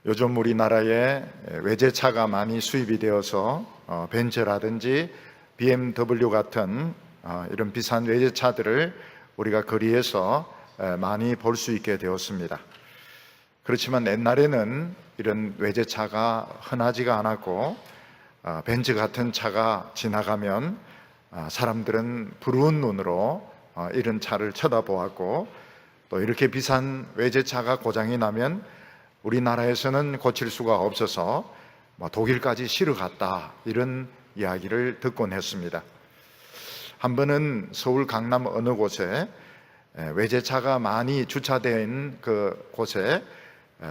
요즘 우리나라에 외제차가 많이 수입이 되어서 벤츠라든지 BMW 같은 이런 비싼 외제차들을 우리가 거리에서 많이 볼 수 있게 되었습니다. 그렇지만 옛날에는 이런 외제차가 흔하지가 않았고 벤츠 같은 차가 지나가면 사람들은 부러운 눈으로 이런 차를 쳐다보았고, 또 이렇게 비싼 외제차가 고장이 나면 우리나라에서는 고칠 수가 없어서 독일까지 실어 갔다, 이런 이야기를 듣곤 했습니다. 한 번은 서울 강남 어느 곳에 외제차가 많이 주차되어 있는 그 곳에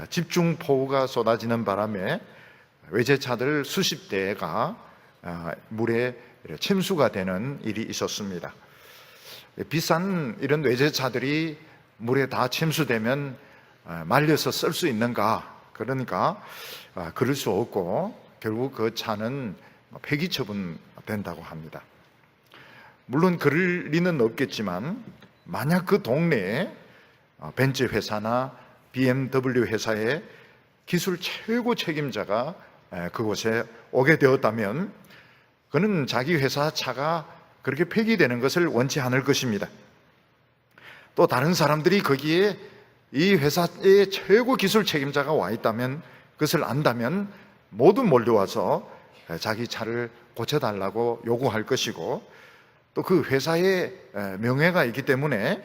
집중폭우가 쏟아지는 바람에 외제차들 수십 대가 물에 침수가 되는 일이 있었습니다. 비싼 이런 외제차들이 물에 다 침수되면 말려서 쓸 수 있는가? 그러니까 그럴 수 없고 결국 그 차는 폐기 처분된다고 합니다. 물론 그럴 리는 없겠지만, 만약 그 동네에 벤츠 회사나 BMW 회사의 기술 최고 책임자가 그곳에 오게 되었다면 그는 자기 회사 차가 그렇게 폐기되는 것을 원치 않을 것입니다. 또 다른 사람들이 거기에 이 회사의 최고 기술 책임자가 와 있다면, 그것을 안다면 모두 몰려와서 자기 차를 고쳐달라고 요구할 것이고, 또 그 회사의 명예가 있기 때문에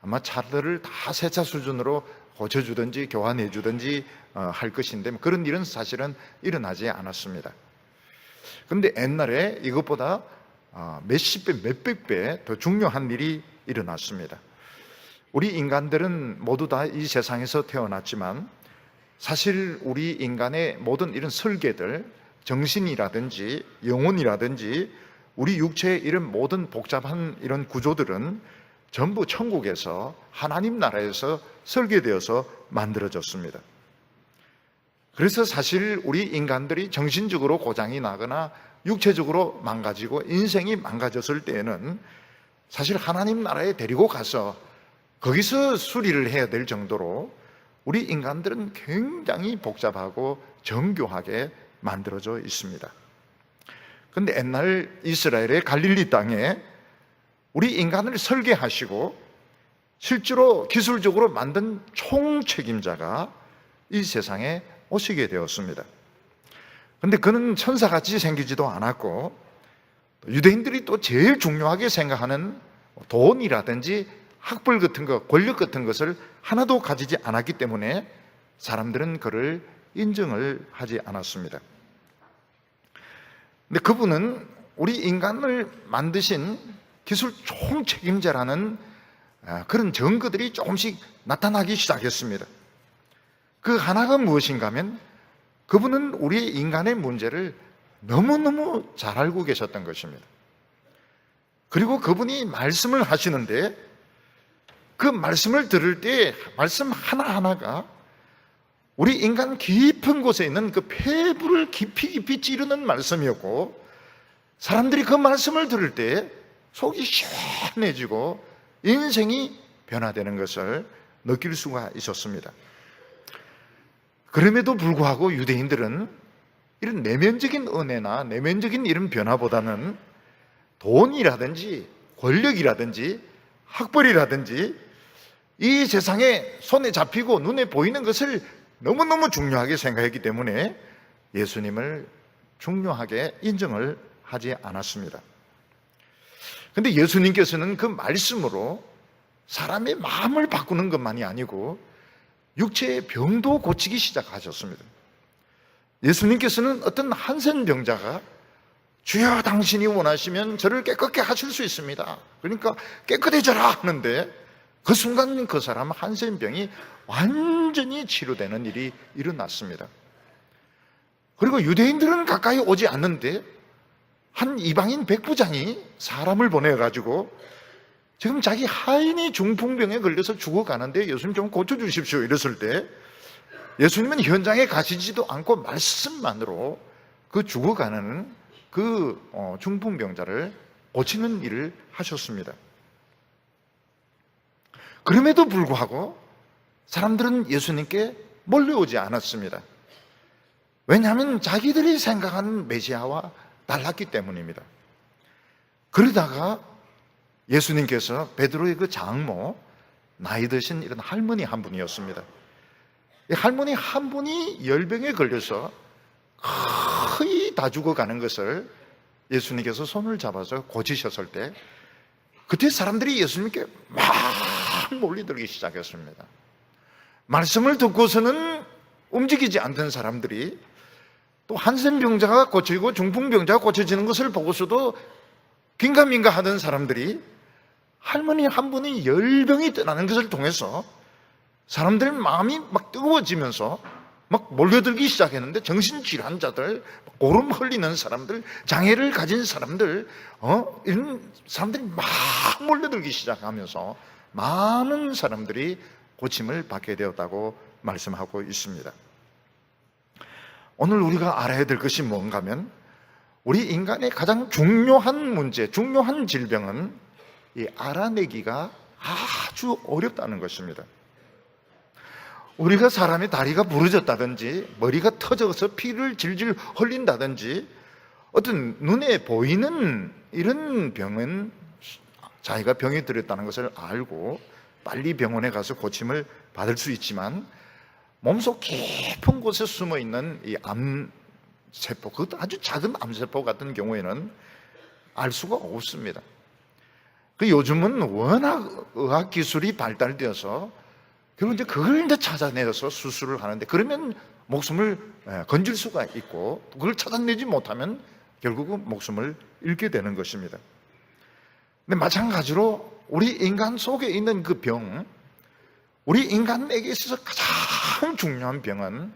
아마 차들을 다 새 차 수준으로 고쳐주든지 교환해주든지 할 것인데, 그런 일은 사실은 일어나지 않았습니다. 그런데 옛날에 이것보다 몇십 배, 몇백 배 더 중요한 일이 일어났습니다. 우리 인간들은 모두 다 이 세상에서 태어났지만, 사실 우리 인간의 모든 이런 설계들, 정신이라든지 영혼이라든지 우리 육체의 이런 모든 복잡한 이런 구조들은 전부 천국에서, 하나님 나라에서 설계되어서 만들어졌습니다. 그래서 사실 우리 인간들이 정신적으로 고장이 나거나 육체적으로 망가지고 인생이 망가졌을 때에는 사실 하나님 나라에 데리고 가서 거기서 수리를 해야 될 정도로 우리 인간들은 굉장히 복잡하고 정교하게 만들어져 있습니다. 그런데 옛날 이스라엘의 갈릴리 땅에 우리 인간을 설계하시고 실제로 기술적으로 만든 총책임자가 이 세상에 오시게 되었습니다. 그런데 그는 천사같이 생기지도 않았고, 유대인들이 또 제일 중요하게 생각하는 돈이라든지 학벌 같은 것, 권력 같은 것을 하나도 가지지 않았기 때문에 사람들은 그를 인정을 하지 않았습니다. 근데 그분은 우리 인간을 만드신 기술 총책임자라는 그런 증거들이 조금씩 나타나기 시작했습니다. 그 하나가 무엇인가 하면, 그분은 우리 인간의 문제를 너무너무 잘 알고 계셨던 것입니다. 그리고 그분이 말씀을 하시는데 그 말씀을 들을 때 말씀 하나하나가 우리 인간 깊은 곳에 있는 그 폐부를 깊이 찌르는 말씀이었고, 사람들이 그 말씀을 들을 때 속이 시원해지고 인생이 변화되는 것을 느낄 수가 있었습니다. 그럼에도 불구하고 유대인들은 이런 내면적인 은혜나 내면적인 이런 변화보다는 돈이라든지 권력이라든지 학벌이라든지 이 세상에 손에 잡히고 눈에 보이는 것을 너무너무 중요하게 생각했기 때문에 예수님을 중요하게 인정을 하지 않았습니다. 그런데 예수님께서는 그 말씀으로 사람의 마음을 바꾸는 것만이 아니고 육체의 병도 고치기 시작하셨습니다. 예수님께서는 어떤 한센병자가 주여 당신이 원하시면 저를 깨끗게 하실 수 있습니다, 그러니까 깨끗해져라 하는데 그 순간 그 사람 한센병이 완전히 치료되는 일이 일어났습니다. 그리고 유대인들은 가까이 오지 않는데 한 이방인 백부장이 사람을 보내가지고 지금 자기 하인이 중풍병에 걸려서 죽어가는데 예수님 좀 고쳐주십시오 이랬을 때 예수님은 현장에 가시지도 않고 말씀만으로 그 죽어가는 그 중풍병자를 고치는 일을 하셨습니다. 그럼에도 불구하고 사람들은 예수님께 몰려오지 않았습니다. 왜냐하면 자기들이 생각하는 메시아와 달랐기 때문입니다. 그러다가 예수님께서 베드로의 그 장모, 나이 드신 이런 할머니 한 분이었습니다. 이 할머니 한 분이 열병에 걸려서 거의 다 죽어가는 것을 예수님께서 손을 잡아서 고치셨을 때, 그때 사람들이 예수님께 막 몰려들기 시작했습니다. 말씀을 듣고서는 움직이지 않던 사람들이 또 한센병자가 고치고 중풍병자가 고쳐지는 것을 보고서도 긴가민가 하던 사람들이 할머니 한 분이 열병이 떠나는 것을 통해서 사람들 마음이 막 뜨거워지면서 막 몰려들기 시작했는데, 정신질환자들, 고름 흘리는 사람들, 장애를 가진 사람들, 이런 사람들이 막 몰려들기 시작하면서 많은 사람들이 고침을 받게 되었다고 말씀하고 있습니다. 오늘 우리가 알아야 될 것이 뭔가 하면, 우리 인간의 가장 중요한 문제, 중요한 질병은 이 알아내기가 아주 어렵다는 것입니다. 우리가 사람의 다리가 부러졌다든지 머리가 터져서 피를 질질 흘린다든지 어떤 눈에 보이는 이런 병은 자기가 병이 들었다는 것을 알고 빨리 병원에 가서 고침을 받을 수 있지만, 몸속 깊은 곳에 숨어있는 이 암세포, 그것도 아주 작은 암세포 같은 경우에는 알 수가 없습니다. 요즘은 워낙 의학기술이 발달되어서 결국 이제 그걸 이제 찾아내서 수술을 하는데, 그러면 목숨을 건질 수가 있고, 그걸 찾아내지 못하면 결국은 목숨을 잃게 되는 것입니다. 근데 마찬가지로 우리 인간 속에 있는 그 병, 우리 인간에게 있어서 가장 중요한 병은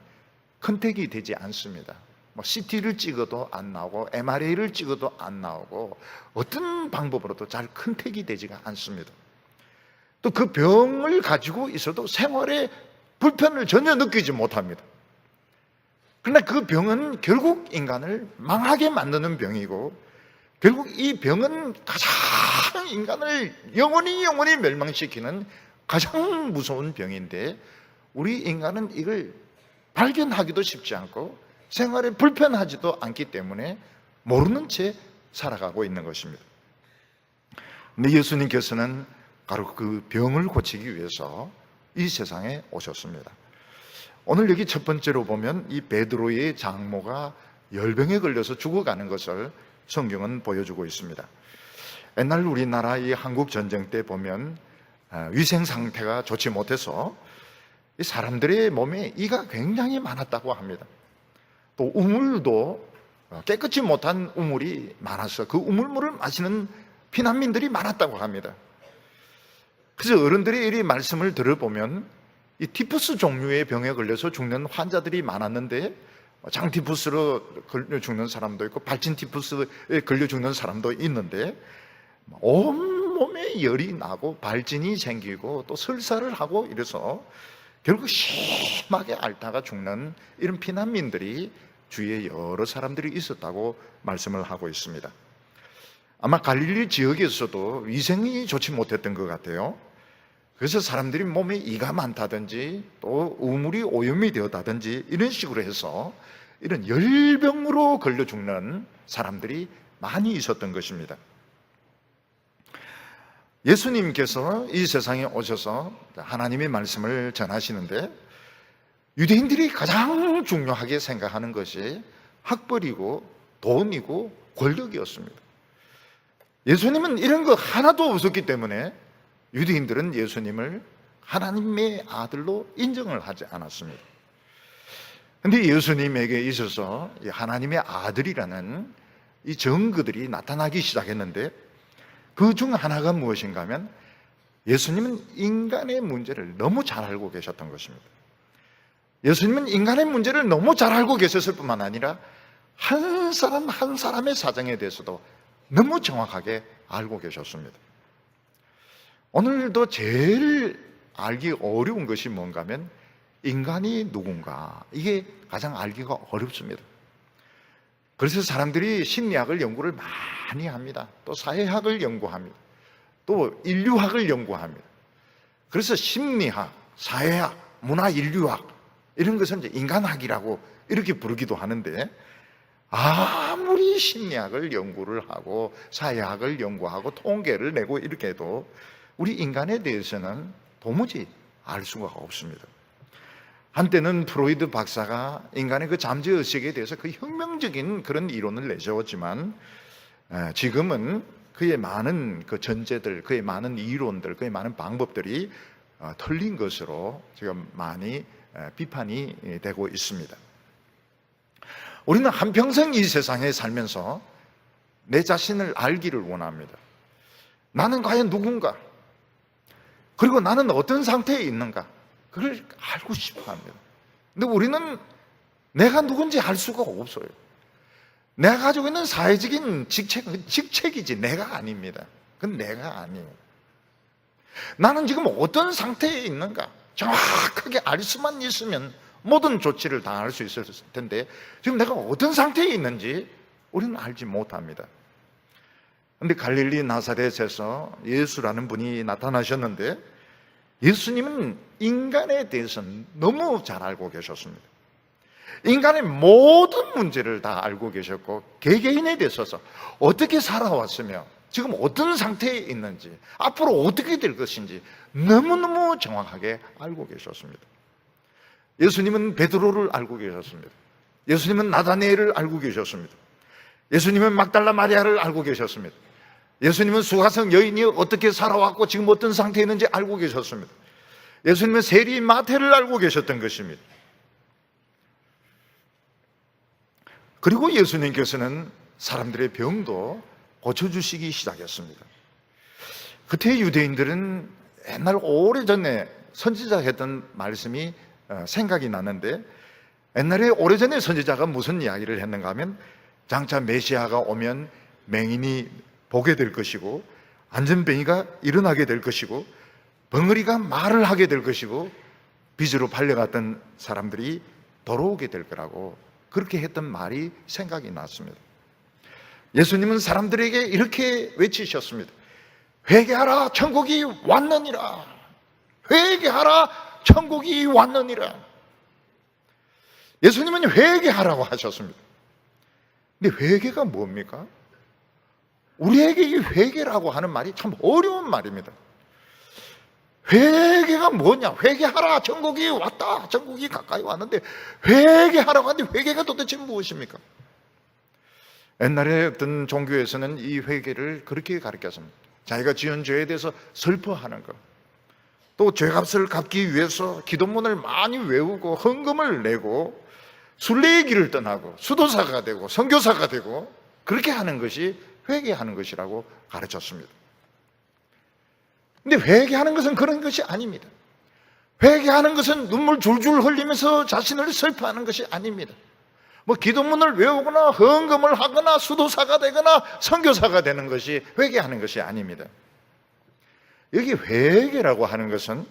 컨택이 되지 않습니다. CT를 찍어도 안 나오고 MRI를 찍어도 안 나오고 어떤 방법으로도 잘 컨택이 되지가 않습니다. 또 그 병을 가지고 있어도 생활에 불편을 전혀 느끼지 못합니다. 그러나 그 병은 결국 인간을 망하게 만드는 병이고, 결국 이 병은 가장 인간을 영원히 멸망시키는 가장 무서운 병인데, 우리 인간은 이걸 발견하기도 쉽지 않고 생활에 불편하지도 않기 때문에 모르는 채 살아가고 있는 것입니다. 근데 예수님께서는 바로 그 병을 고치기 위해서 이 세상에 오셨습니다. 오늘 여기 첫 번째로 보면 이 베드로의 장모가 열병에 걸려서 죽어가는 것을 성경은 보여주고 있습니다. 옛날 우리나라 이 한국 전쟁 때 보면 위생 상태가 좋지 못해서 이 사람들의 몸에 이가 굉장히 많았다고 합니다. 또 우물도 깨끗이 못한 우물이 많아서 그 우물물을 마시는 피난민들이 많았다고 합니다. 그래서 어른들이 이 말씀을 들어보면 이 티푸스 종류의 병에 걸려서 죽는 환자들이 많았는데, 장티푸스로 걸려 죽는 사람도 있고 발진 티푸스에 걸려 죽는 사람도 있는데, 온몸에 열이 나고 발진이 생기고 또 설사를 하고 이래서 결국 심하게 앓다가 죽는 이런 피난민들이 주위에 여러 사람들이 있었다고 말씀을 하고 있습니다. 아마 갈릴리 지역에서도 위생이 좋지 못했던 것 같아요. 그래서 사람들이 몸에 이가 많다든지 또 우물이 오염이 되었다든지 이런 식으로 해서 이런 열병으로 걸려 죽는 사람들이 많이 있었던 것입니다. 예수님께서 이 세상에 오셔서 하나님의 말씀을 전하시는데, 유대인들이 가장 중요하게 생각하는 것이 학벌이고 돈이고 권력이었습니다. 예수님은 이런 거 하나도 없었기 때문에 유대인들은 예수님을 하나님의 아들로 인정을 하지 않았습니다. 그런데 예수님에게 있어서 하나님의 아들이라는 이 증거들이 나타나기 시작했는데, 그 중 하나가 무엇인가 하면 예수님은 인간의 문제를 너무 잘 알고 계셨던 것입니다. 예수님은 인간의 문제를 너무 잘 알고 계셨을 뿐만 아니라 한 사람 한 사람의 사정에 대해서도 너무 정확하게 알고 계셨습니다. 오늘도 제일 알기 어려운 것이 뭔가 하면 인간이 누군가, 이게 가장 알기가 어렵습니다. 그래서 사람들이 심리학을 연구를 많이 합니다. 또 사회학을 연구합니다. 또 인류학을 연구합니다. 그래서 심리학, 사회학, 문화 인류학 이런 것은 이제 인간학이라고 이렇게 부르기도 하는데, 아무리 심리학을 연구를 하고 사회학을 연구하고 통계를 내고 이렇게 해도 우리 인간에 대해서는 도무지 알 수가 없습니다. 한때는 프로이드 박사가 인간의 그 잠재의식에 대해서 그 혁명적인 그런 이론을 내세웠지만, 지금은 그의 많은 그 전제들, 그의 많은 이론들, 그의 많은 방법들이 틀린 것으로 지금 많이 비판이 되고 있습니다. 우리는 한평생 이 세상에 살면서 내 자신을 알기를 원합니다. 나는 과연 누군가? 그리고 나는 어떤 상태에 있는가? 그걸 알고 싶어 합니다. 근데 우리는 내가 누군지 알 수가 없어요. 내가 가지고 있는 사회적인 직책이지 내가 아닙니다. 그건 내가 아니에요. 나는 지금 어떤 상태에 있는가? 정확하게 알 수만 있으면 모든 조치를 다 할 수 있을 텐데, 지금 내가 어떤 상태에 있는지 우리는 알지 못합니다. 그런데 갈릴리 나사렛에서 예수라는 분이 나타나셨는데, 예수님은 인간에 대해서는 너무 잘 알고 계셨습니다. 인간의 모든 문제를 다 알고 계셨고, 개개인에 대해서 어떻게 살아왔으며 지금 어떤 상태에 있는지, 앞으로 어떻게 될 것인지 너무너무 정확하게 알고 계셨습니다. 예수님은 베드로를 알고 계셨습니다. 예수님은 나다니엘을 알고 계셨습니다. 예수님은 막달라 마리아를 알고 계셨습니다. 예수님은 수가성 여인이 어떻게 살아왔고 지금 어떤 상태에 있는지 알고 계셨습니다. 예수님은 세리인 마태를 알고 계셨던 것입니다. 그리고 예수님께서는 사람들의 병도 고쳐주시기 시작했습니다. 그때 유대인들은 옛날 오래전에 선지자가 했던 말씀이 생각이 나는데, 옛날에 오래전에 선지자가 무슨 이야기를 했는가 하면, 장차 메시아가 오면 맹인이 보게 될 것이고, 안전뱅이가 일어나게 될 것이고, 벙어리가 말을 하게 될 것이고, 빚으로 팔려갔던 사람들이 돌아오게 될 거라고 그렇게 했던 말이 생각이 났습니다. 예수님은 사람들에게 이렇게 외치셨습니다. 회개하라, 천국이 왔느니라. 회개하라, 천국이 왔느니라. 예수님은 회개하라고 하셨습니다. 근데 회개가 뭡니까? 우리에게 이 회개라고 하는 말이 참 어려운 말입니다. 회개가 뭐냐? 회개하라, 천국이 왔다, 천국이 가까이 왔는데 회개하라고 하는데 회개가 도대체 무엇입니까? 옛날에 어떤 종교에서는 이 회개를 그렇게 가르쳤습니다. 자기가 지은 죄에 대해서 슬퍼하는 것, 또 죄값을 갚기 위해서 기도문을 많이 외우고 헌금을 내고 순례의 길을 떠나고 수도사가 되고 선교사가 되고 그렇게 하는 것이 회개하는 것이라고 가르쳤습니다. 근데 회개하는 것은 그런 것이 아닙니다. 회개하는 것은 눈물 줄줄 흘리면서 자신을 슬퍼하는 것이 아닙니다. 뭐 기도문을 외우거나 헌금을 하거나 수도사가 되거나 선교사가 되는 것이 회개하는 것이 아닙니다. 여기 회개라고 하는 것은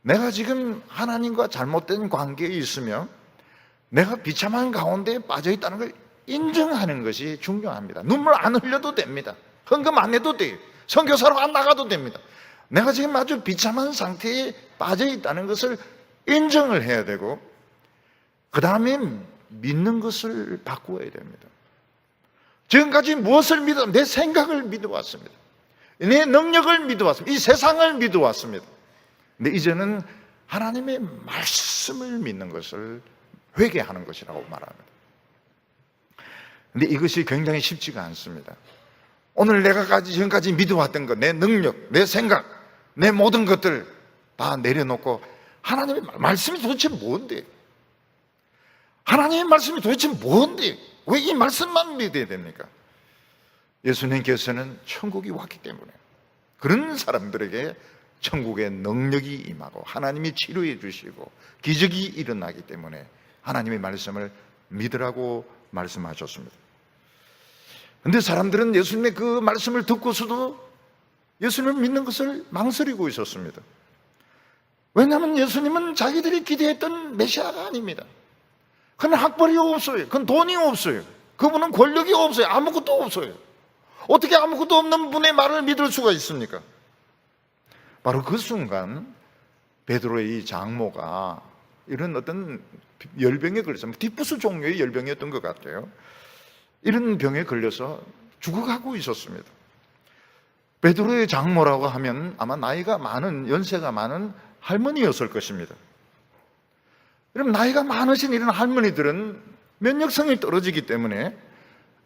내가 지금 하나님과 잘못된 관계에 있으며 내가 비참한 가운데 빠져 있다는 걸 인정하는 것이 중요합니다. 눈물 안 흘려도 됩니다. 헌금 안 해도 돼요. 선교사로 안 나가도 됩니다. 내가 지금 아주 비참한 상태에 빠져 있다는 것을 인정을 해야 되고, 그 다음에 믿는 것을 바꾸어야 됩니다. 지금까지 무엇을 믿어? 내 생각을 믿어왔습니다. 내 능력을 믿어왔습니다. 이 세상을 믿어왔습니다. 근데 이제는 하나님의 말씀을 믿는 것을 회개하는 것이라고 말합니다. 근데 이것이 굉장히 쉽지가 않습니다. 오늘 내가 지금까지 믿어왔던 것, 내 능력, 내 생각, 내 모든 것들 다 내려놓고 하나님의 말씀이 도대체 뭔데? 하나님의 말씀이 도대체 뭔데? 왜 이 말씀만 믿어야 됩니까? 예수님께서는 천국이 왔기 때문에 그런 사람들에게 천국의 능력이 임하고 하나님이 치료해 주시고 기적이 일어나기 때문에 하나님의 말씀을 믿으라고 말씀하셨습니다. 그런데 사람들은 예수님의 그 말씀을 듣고서도 예수님을 믿는 것을 망설이고 있었습니다. 왜냐하면 예수님은 자기들이 기대했던 메시아가 아닙니다. 그는 학벌이 없어요. 그는 돈이 없어요. 그분은 권력이 없어요. 아무것도 없어요. 어떻게 아무것도 없는 분의 말을 믿을 수가 있습니까? 바로 그 순간 베드로의 이 장모가 이런 어떤 열병에 걸려서 디푸스 종류의 열병이었던 것 같아요. 이런 병에 걸려서 죽어가고 있었습니다. 베드로의 장모라고 하면 아마 나이가 많은, 연세가 많은 할머니였을 것입니다. 그럼 나이가 많으신 이런 할머니들은 면역성이 떨어지기 때문에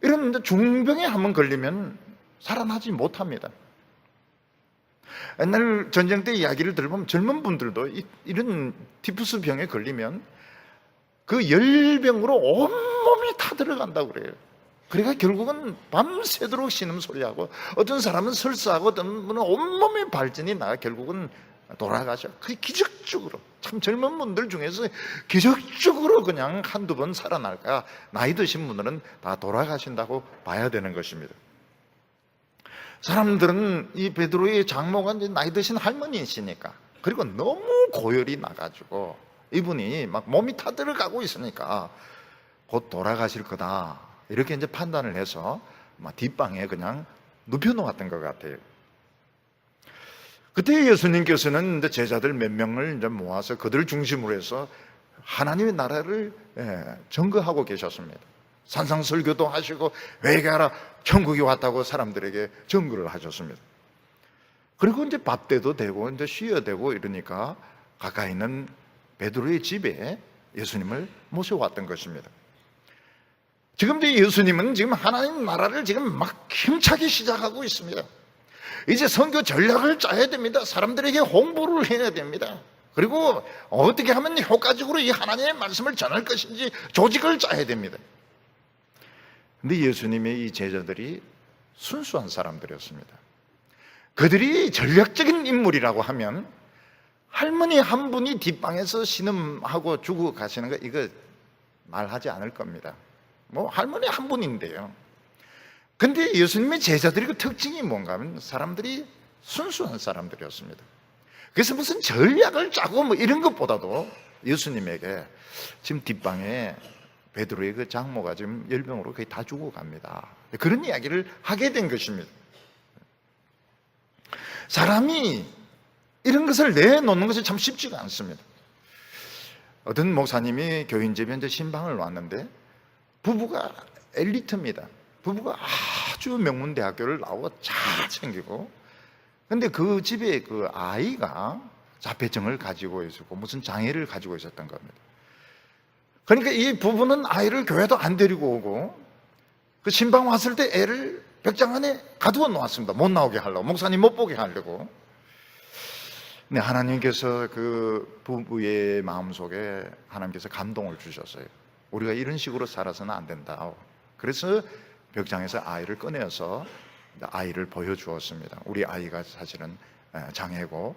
이런 중병에 한번 걸리면 살아나지 못합니다. 옛날 전쟁 때 이야기를 들어보면 젊은 분들도 이런 티푸스 병에 걸리면 그 열병으로 온몸이 타들어간다고 그래요. 그러니까 결국은 밤새도록 신음소리하고, 어떤 사람은 설사하고, 어떤 분은 온몸에 발진이 나 결국은 돌아가죠. 그게 기적적으로, 참 젊은 분들 중에서 기적적으로 그냥 한두 번 살아날까, 나이 드신 분들은 다 돌아가신다고 봐야 되는 것입니다. 사람들은 이 베드로의 장모가 이제 나이 드신 할머니이시니까, 그리고 너무 고열이 나가지고 이분이 막 몸이 타들어가고 있으니까 곧 돌아가실 거다, 이렇게 이제 판단을 해서 막 뒷방에 그냥 눕혀놓았던 것 같아요. 그때 예수님께서는 이제 제자들 몇 명을 이제 모아서 그들을 중심으로 해서 하나님의 나라를 증거하고 계셨습니다. 산상설교도 하시고 회개하라, 천국이 왔다고 사람들에게 증거를 하셨습니다. 그리고 이제 밥 때도 되고 이제 쉬어야 되고 이러니까 가까이 있는 베드로의 집에 예수님을 모셔왔던 것입니다. 지금 예수님은 지금 하나님 나라를 지금 막 힘차게 시작하고 있습니다. 이제 선교 전략을 짜야 됩니다. 사람들에게 홍보를 해야 됩니다. 그리고 어떻게 하면 효과적으로 이 하나님의 말씀을 전할 것인지 조직을 짜야 됩니다. 근데 예수님의 이 제자들이 순수한 사람들이었습니다. 그들이 전략적인 인물이라고 하면 할머니 한 분이 뒷방에서 신음하고 죽어 가시는 거, 이거 말하지 않을 겁니다. 뭐 할머니 한 분인데요. 근데 예수님의 제자들이 그 특징이 뭔가 하면 사람들이 순수한 사람들이었습니다. 그래서 무슨 전략을 짜고 뭐 이런 것보다도 예수님에게 지금 뒷방에 베드로의 그 장모가 지금 열병으로 거의 다 죽어갑니다, 그런 이야기를 하게 된 것입니다. 사람이 이런 것을 내놓는 것이 참 쉽지가 않습니다. 어떤 목사님이 교인집에 이제 신방을 왔는데 부부가 엘리트입니다. 부부가 아주 명문대학교를 나오고 잘 생기고, 근데 그 집에 그 아이가 자폐증을 가지고 있었고 무슨 장애를 가지고 있었던 겁니다. 그러니까 이 부부는 아이를 교회도 안 데리고 오고, 그 신방 왔을 때 애를 벽장 안에 가두어 놓았습니다. 못 나오게 하려고, 목사님 못 보게 하려고. 근데 하나님께서 그 부부의 마음속에 하나님께서 감동을 주셨어요. 우리가 이런 식으로 살아서는 안 된다. 그래서 벽장에서 아이를 꺼내서 아이를 보여주었습니다. 우리 아이가 사실은 장애고,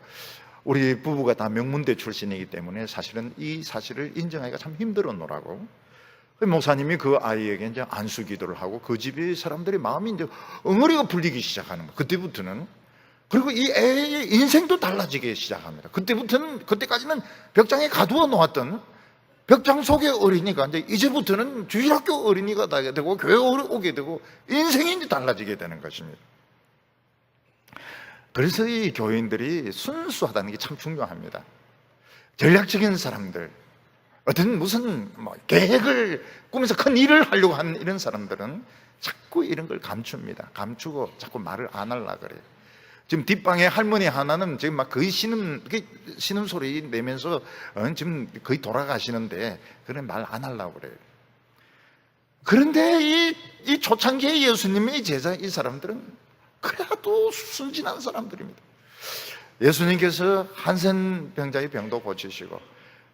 우리 부부가 다 명문대 출신이기 때문에 사실은 이 사실을 인정하기가 참 힘들었노라고. 목사님이 그 아이에게 이제 안수 기도를 하고 그 집의 사람들의 마음이 이제 엉어리가 풀리기 시작하는 거예요. 그때부터는. 그리고 이 애의 인생도 달라지기 시작합니다. 그때까지는 벽장에 가두어 놓았던 벽장 속의 어린이가 이제부터는 주일학교 어린이가 되고 교회 오게 되고 인생이 이제 달라지게 되는 것입니다. 그래서 이 교인들이 순수하다는 게 참 중요합니다. 전략적인 사람들, 어떤 무슨 계획을 꾸면서 큰 일을 하려고 하는 이런 사람들은 자꾸 이런 걸 감춥니다. 감추고 자꾸 말을 안 하려고 그래요. 지금 뒷방에 할머니 하나는 지금 막 거의 신음소리 내면서 지금 거의 돌아가시는데, 그런 말 안 하려고 그래요. 그런데 이 초창기의 예수님의 제자 이 사람들은 그래도 순진한 사람들입니다. 예수님께서 한센병자의 병도 고치시고,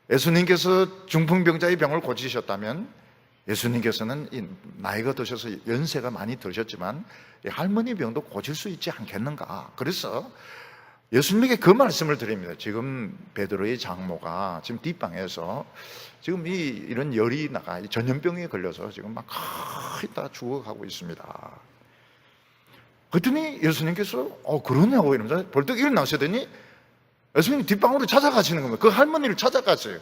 예수님께서 중풍병자의 병을 고치셨다면 예수님께서는 이 나이가 드셔서 연세가 많이 드셨지만 이 할머니 병도 고칠 수 있지 않겠는가. 그래서 예수님에게 그 말씀을 드립니다. 지금 베드로의 장모가 지금 뒷방에서 지금 이런 열이 나가 전염병에 걸려서 지금 막 거의 다 죽어가고 있습니다. 그랬더니 예수님께서 그러냐고 이러면서 벌떡 일어나시더니 예수님이 뒷방으로 찾아가시는 겁니다. 그 할머니를 찾아갔어요.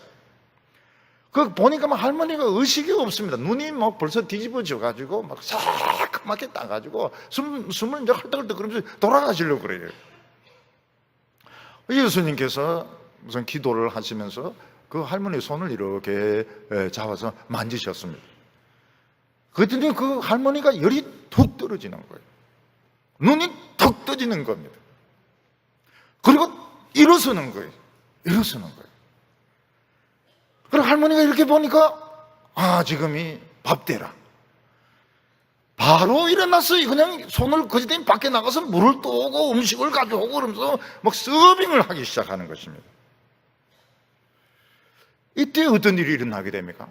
그 보니까 막 할머니가 의식이 없습니다. 눈이 막 벌써 뒤집어져 가지고 막 새까맣게 따가지고 숨을 이제 헐떡헐떡 그러면서 돌아가시려고 그래요. 예수님께서 무슨 기도를 하시면서 그 할머니 손을 이렇게 잡아서 만지셨습니다. 그랬더니 그 할머니가 열이 툭 떨어지는 거예요. 눈이 툭 떠지는 겁니다. 그리고 일어서는 거예요. 일어서는 거예요. 그리고 할머니가 이렇게 보니까 지금이 밥때라. 바로 일어났어요. 그냥 손을 거지더니 밖에 나가서 물을 떠오고 음식을 가져오고 그러면서 막 서빙을 하기 시작하는 것입니다. 이때 어떤 일이 일어나게 됩니까?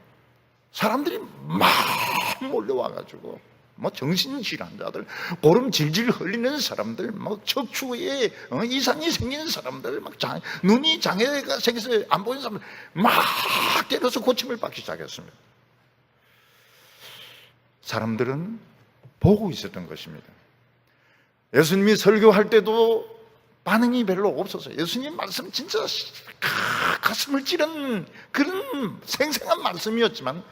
사람들이 막 몰려와가지고 정신질환자들, 보름 질질 흘리는 사람들, 척추에 이상이 생긴 사람들, 눈이 장애가 생겨서 안 보이는 사람들 막 때려서 고침을 받기 시작했습니다. 사람들은 보고 있었던 것입니다. 예수님이 설교할 때도 반응이 별로 없었어요. 예수님 말씀 진짜 가슴을 찌른 그런 생생한 말씀이었지만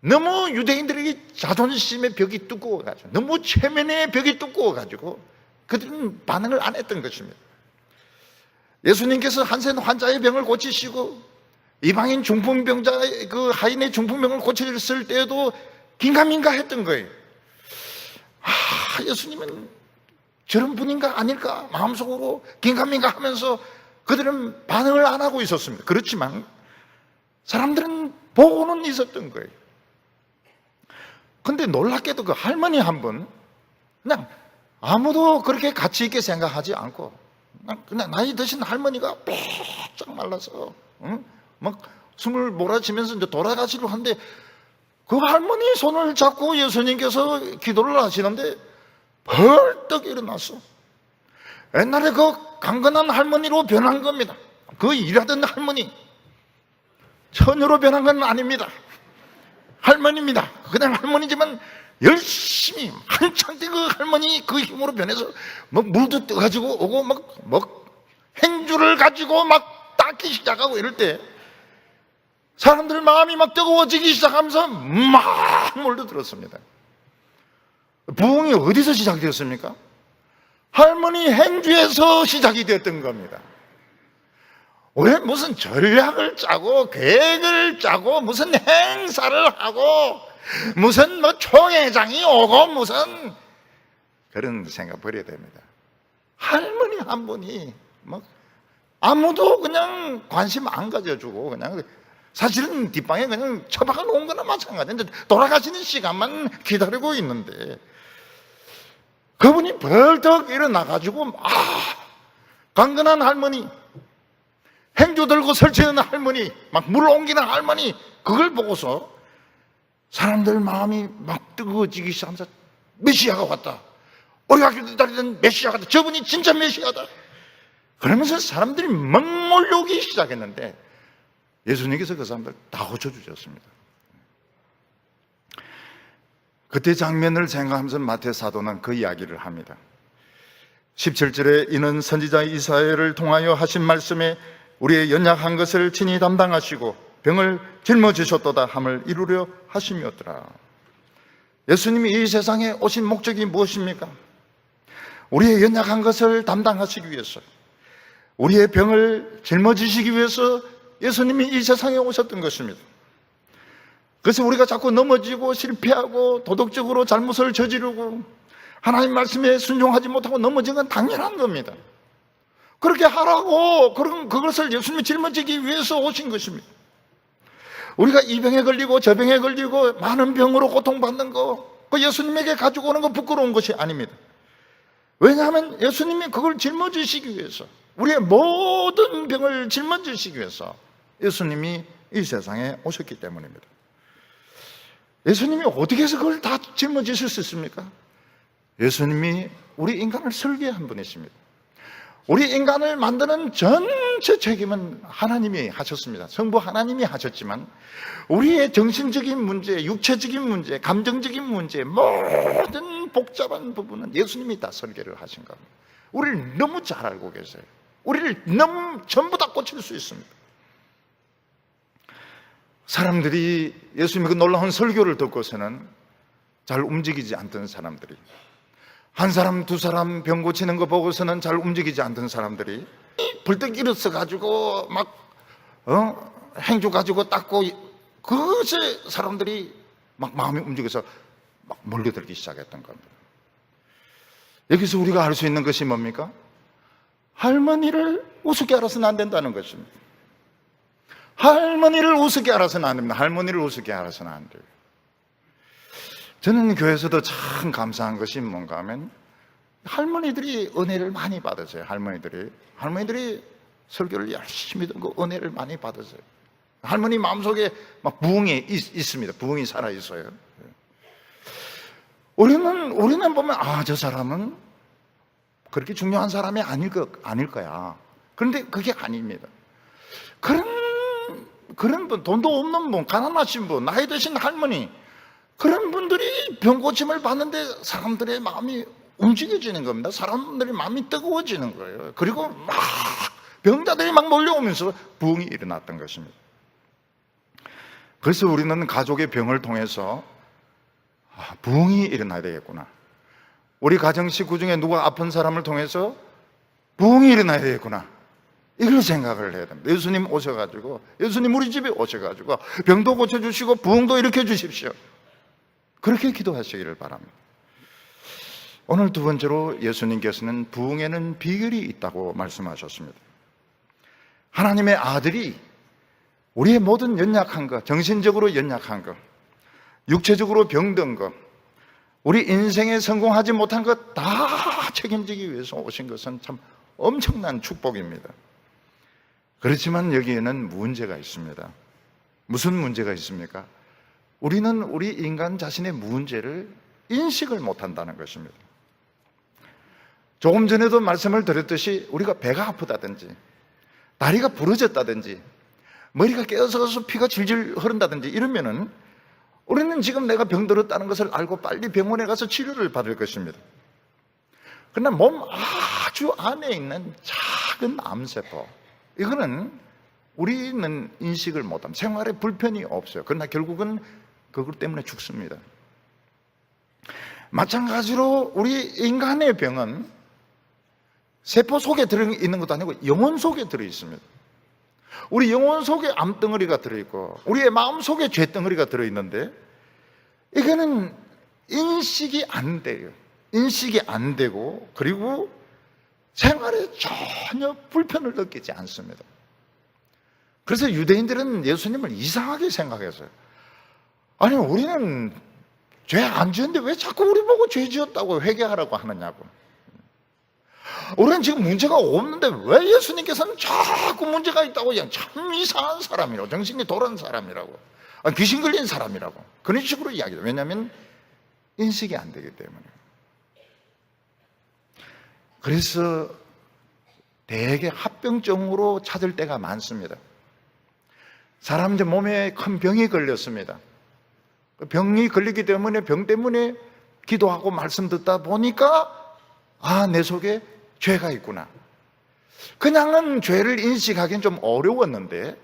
너무 유대인들에게 자존심의 벽이 두꺼워가지고, 너무 체면의 벽이 두꺼워가지고 그들은 반응을 안 했던 것입니다. 예수님께서 한센 환자의 병을 고치시고 이방인 중풍병자, 그 하인의 중풍병을 고쳤을 때에도 긴가민가 했던 거예요. 예수님은 저런 분인가 아닐까 마음속으로 긴가민가 하면서 그들은 반응을 안 하고 있었습니다. 그렇지만 사람들은 보고는 있었던 거예요. 근데 놀랍게도 그 할머니 한 분, 그냥 아무도 그렇게 가치 있게 생각하지 않고 그냥 나이 드신 할머니가 빽쩍 말라서 막 숨을 몰아치면서 이제 돌아가시려고 하는데 그 할머니 손을 잡고 예수님께서 기도를 하시는데 벌떡 일어났어. 옛날에 그 강건한 할머니로 변한 겁니다. 그 일하던 할머니, 처녀로 변한 건 아닙니다. 할머니입니다. 그냥 할머니지만 열심히 한창 때 그 할머니 그 힘으로 변해서 물도 떠가지고 오고 행주를 가지고 닦기 시작하고 이럴 때 사람들 마음이 뜨거워지기 시작하면서 막 몰려들었습니다. 부흥이 어디서 시작되었습니까? 할머니 행주에서 시작이 되었던 겁니다. 왜 무슨 전략을 짜고 계획을 짜고 무슨 행사를 하고 무슨 총회장이 오고 무슨 그런 생각 버려야 됩니다. 할머니 한 분이 아무도 그냥 관심 안 가져주고 그냥 사실은 뒷방에 그냥 처박아 놓은 거나 마찬가지인데 돌아가시는 시간만 기다리고 있는데 그분이 벌떡 일어나가지고 강건한 할머니, 행주 들고 설치는 할머니, 물 옮기는 할머니, 그걸 보고서 사람들 마음이 뜨거워지기 시작하면서 메시아가 왔다. 우리가 기다리던 메시아가 왔다. 저분이 진짜 메시아다. 그러면서 사람들이 막 몰려오기 시작했는데 예수님께서 그 사람들 다 고쳐주셨습니다. 그때 장면을 생각하면서 마태 사도는 그 이야기를 합니다. 17절에 이는 선지자 이사야를 통하여 하신 말씀에 우리의 연약한 것을 친히 담당하시고 병을 짊어지셨도다 함을 이루려 하심이었더라. 예수님이 이 세상에 오신 목적이 무엇입니까? 우리의 연약한 것을 담당하시기 위해서, 우리의 병을 짊어지시기 위해서 예수님이 이 세상에 오셨던 것입니다. 그래서 우리가 자꾸 넘어지고 실패하고 도덕적으로 잘못을 저지르고 하나님 말씀에 순종하지 못하고 넘어진 건 당연한 겁니다. 그렇게 하라고 그것을 예수님이 짊어지기 위해서 오신 것입니다. 우리가 이 병에 걸리고 저 병에 걸리고 많은 병으로 고통받는 거, 그 예수님에게 가지고 오는 거 부끄러운 것이 아닙니다. 왜냐하면 예수님이 그걸 짊어지시기 위해서, 우리의 모든 병을 짊어지시기 위해서 예수님이 이 세상에 오셨기 때문입니다. 예수님이 어떻게 해서 그걸 다 짊어지실 수 있습니까? 예수님이 우리 인간을 설계한 분이십니다. 우리 인간을 만드는 전체 책임은 하나님이 하셨습니다. 성부 하나님이 하셨지만 우리의 정신적인 문제, 육체적인 문제, 감정적인 문제, 모든 복잡한 부분은 예수님이 다 설계를 하신 겁니다. 우리를 너무 잘 알고 계세요. 우리를 너무 전부 다 고칠 수 있습니다. 사람들이 예수님의 그 놀라운 설교를 듣고서는 잘 움직이지 않던 사람들이, 한 사람 두 사람 병 고치는 거 보고서는 잘 움직이지 않던 사람들이 벌떡 일어서 가지고 행주 가지고 닦고 그것에 사람들이 막 마음이 움직여서 막 몰려들기 시작했던 겁니다. 여기서 우리가 알 수 있는 것이 뭡니까? 할머니를 우습게 알아서는 안 된다는 것입니다. 할머니를 우습게 알아서는 안 됩니다. 할머니를 우습게 알아서는 안 돼요. 저는 교회에서도 참 감사한 것이 뭔가 하면 할머니들이 은혜를 많이 받으세요. 할머니들이 설교를 열심히 듣고 은혜를 많이 받으세요. 할머니 마음속에 막 부흥이 있습니다. 부흥이 살아있어요. 우리는 보면 저 사람은 그렇게 중요한 사람이 아닐 거야. 그런데 그게 아닙니다. 그런 분, 돈도 없는 분, 가난하신 분, 나이 드신 할머니, 그런 분들이 병고침을 받는데 사람들의 마음이 움직여지는 겁니다. 사람들의 마음이 뜨거워지는 거예요. 그리고 막 병자들이 막 몰려오면서 부흥이 일어났던 것입니다. 그래서 우리는 가족의 병을 통해서 부흥이 일어나야 되겠구나. 우리 가정 식구 중에 누가 아픈 사람을 통해서 부흥이 일어나야 되겠구나. 이걸 생각을 해야 됩니다. 예수님 오셔가지고, 예수님 우리 집에 오셔가지고 병도 고쳐주시고 부흥도 일으켜 주십시오. 그렇게 기도하시기를 바랍니다. 오늘 두 번째로 예수님께서는 부흥에는 비결이 있다고 말씀하셨습니다. 하나님의 아들이 우리의 모든 연약한 것, 정신적으로 연약한 것, 육체적으로 병든 것, 우리 인생에 성공하지 못한 것 다 책임지기 위해서 오신 것은 참 엄청난 축복입니다. 그렇지만 여기에는 문제가 있습니다. 무슨 문제가 있습니까? 우리는 우리 인간 자신의 문제를 인식을 못한다는 것입니다. 조금 전에도 말씀을 드렸듯이 우리가 배가 아프다든지 다리가 부러졌다든지 머리가 깨어서 피가 질질 흐른다든지 이러면은 우리는 지금 내가 병들었다는 것을 알고 빨리 병원에 가서 치료를 받을 것입니다. 그러나 몸 아주 안에 있는 작은 암세포, 이거는 우리는 인식을 못합니다. 생활에 불편이 없어요. 그러나 결국은 그것 때문에 죽습니다. 마찬가지로 우리 인간의 병은 세포 속에 들어있는 것도 아니고 영혼 속에 들어있습니다. 우리 영혼 속에 암덩어리가 들어있고 우리의 마음 속에 죄덩어리가 들어있는데 이거는 인식이 안 돼요. 인식이 안 되고 그리고 생활에 전혀 불편을 느끼지 않습니다. 그래서 유대인들은 예수님을 이상하게 생각했어요. 아니 우리는 죄 안 지었는데 왜 자꾸 우리 보고 죄 지었다고 회개하라고 하느냐고. 우리는 지금 문제가 없는데 왜 예수님께서는 자꾸 문제가 있다고 그냥 참 이상한 사람이라고, 정신이 돌아온 사람이라고, 귀신 걸린 사람이라고 그런 식으로 이야기해요. 왜냐하면 인식이 안 되기 때문에. 그래서 대개 합병증으로 찾을 때가 많습니다. 사람 몸에 큰 병이 걸렸습니다. 병이 걸리기 때문에 병 때문에 기도하고 말씀 듣다 보니까 내 속에 죄가 있구나. 그냥은 죄를 인식하기는 좀 어려웠는데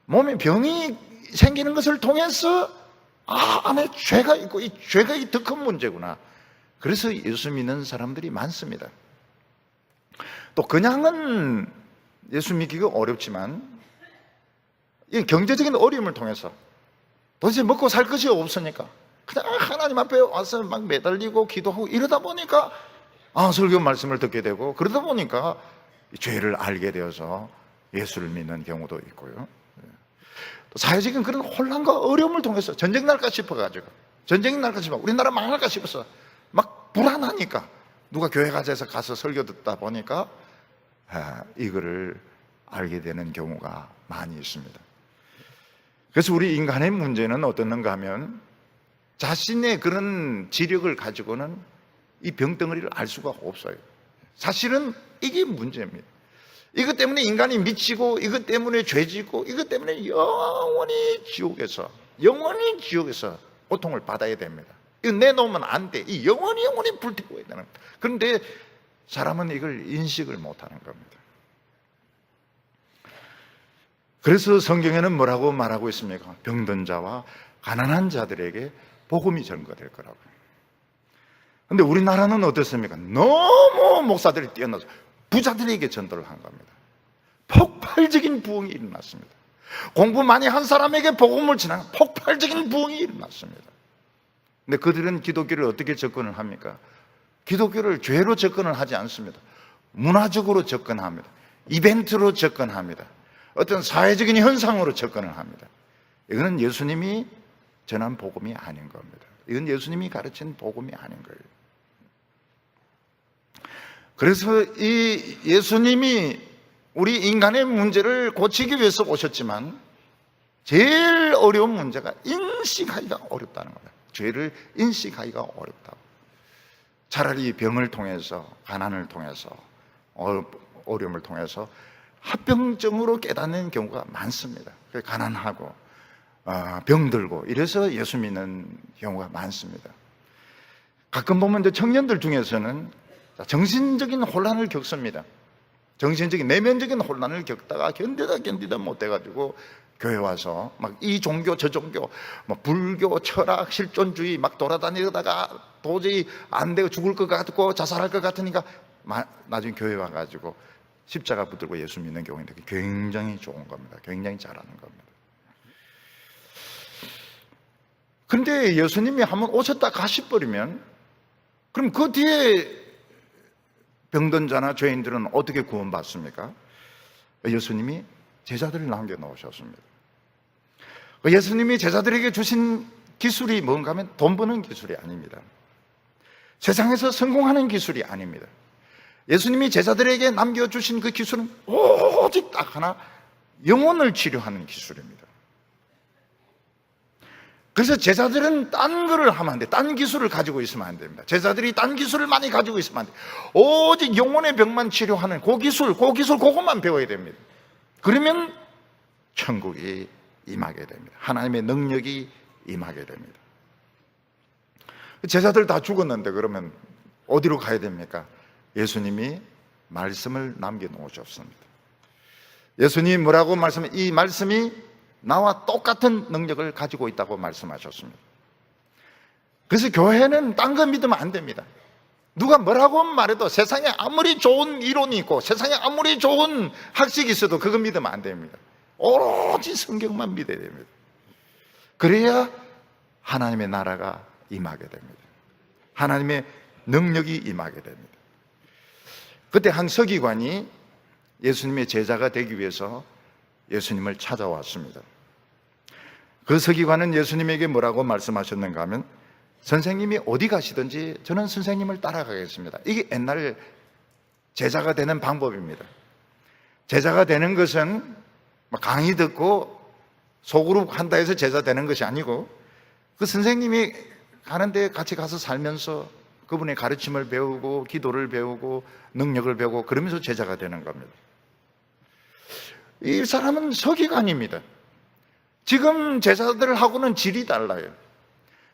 몸에 병이 생기는 것을 통해서 안에 죄가 있고 이 죄가 더 큰 문제구나. 그래서 예수 믿는 사람들이 많습니다. 또 그냥은 예수 믿기가 어렵지만 이 경제적인 어려움을 통해서 도대체 먹고 살 것이 없으니까 그냥 하나님 앞에 와서 막 매달리고 기도하고 이러다 보니까 설교 말씀을 듣게 되고 그러다 보니까 죄를 알게 되어서 예수를 믿는 경우도 있고요. 또 사회적인 그런 혼란과 어려움을 통해서 전쟁 날까 싶어가지고 우리나라 망할까 싶어서 막 불안하니까 누가 교회 가서 설교 듣다 보니까 이거를 알게 되는 경우가 많이 있습니다. 그래서 우리 인간의 문제는 어떻는가 하면 자신의 그런 지력을 가지고는 이 병덩어리를 알 수가 없어요. 사실은 이게 문제입니다. 이것 때문에 인간이 미치고 이것 때문에 죄지고 이것 때문에 영원히 지옥에서 고통을 받아야 됩니다. 이거 내놓으면 안 돼. 이 영원히 불태워야 되는 겁니다. 그런데 사람은 이걸 인식을 못하는 겁니다. 그래서 성경에는 뭐라고 말하고 있습니까? 병든 자와 가난한 자들에게 복음이 전거될 거라고요. 그런데 우리나라는 어떻습니까? 너무 목사들이 뛰어나서 부자들에게 전도를 한 겁니다. 폭발적인 부흥이 일어났습니다. 공부 많이 한 사람에게 복음을 전하는 폭발적인 부흥이 일어났습니다. 근데 그들은 기독교를 어떻게 접근을 합니까? 기독교를 죄로 접근을 하지 않습니다. 문화적으로 접근합니다. 이벤트로 접근합니다. 어떤 사회적인 현상으로 접근을 합니다. 이거는 예수님이 전한 복음이 아닌 겁니다. 이건 예수님이 가르친 복음이 아닌 거예요. 그래서 이 예수님이 우리 인간의 문제를 고치기 위해서 오셨지만 제일 어려운 문제가 인식하기가 어렵다는 거예요. 죄를 인식하기가 어렵다고. 차라리 병을 통해서, 가난을 통해서, 어려움을 통해서 합병증으로 깨닫는 경우가 많습니다. 가난하고 병들고 이래서 예수 믿는 경우가 많습니다. 가끔 보면 이제 청년들 중에서는 정신적인 혼란을 겪습니다. 정신적인 내면적인 혼란을 겪다가 견디다 못 돼가지고 교회 와서 막 이 종교 저 종교 막 불교 철학 실존주의 막 돌아다니다가 도저히 안 되고 죽을 것 같고 자살할 것 같으니까 나중에 교회 와가지고 십자가 붙들고 예수 믿는 경우인데 굉장히 좋은 겁니다. 굉장히 잘하는 겁니다. 그런데 예수님이 한번 오셨다 가시버리면 그럼 그 뒤에 병든 자나 죄인들은 어떻게 구원받습니까? 예수님이 제자들을 남겨놓으셨습니다. 예수님이 제자들에게 주신 기술이 뭔가 하면 돈 버는 기술이 아닙니다. 세상에서 성공하는 기술이 아닙니다. 예수님이 제자들에게 남겨주신 그 기술은 오직 딱 하나, 영혼을 치료하는 기술입니다. 그래서 제자들은 딴 거를 하면 안 돼. 딴 기술을 가지고 있으면 안 됩니다. 제자들이 딴 기술을 많이 가지고 있으면 안 돼. 오직 영혼의 병만 치료하는 그 기술, 그것만 배워야 됩니다. 그러면 천국이 임하게 됩니다. 하나님의 능력이 임하게 됩니다. 제자들 다 죽었는데 그러면 어디로 가야 됩니까? 예수님이 말씀을 남겨놓으셨습니다. 예수님이 뭐라고 말씀해? 이 말씀이 나와 똑같은 능력을 가지고 있다고 말씀하셨습니다. 그래서 교회는 딴 거 믿으면 안 됩니다. 누가 뭐라고 말해도 세상에 아무리 좋은 이론이 있고 세상에 아무리 좋은 학식이 있어도 그거 믿으면 안 됩니다. 오로지 성경만 믿어야 됩니다. 그래야 하나님의 나라가 임하게 됩니다. 하나님의 능력이 임하게 됩니다. 그때 한 서기관이 예수님의 제자가 되기 위해서 예수님을 찾아왔습니다. 그 서기관은 예수님에게 뭐라고 말씀하셨는가 하면 선생님이 어디 가시든지 저는 선생님을 따라가겠습니다. 이게 옛날 제자가 되는 방법입니다. 제자가 되는 것은 강의 듣고 소그룹 한다 해서 제자 되는 것이 아니고 그 선생님이 가는데 같이 가서 살면서 그분의 가르침을 배우고 기도를 배우고 능력을 배우고 그러면서 제자가 되는 겁니다. 이 사람은 서기관입니다. 지금 제자들하고는 질이 달라요.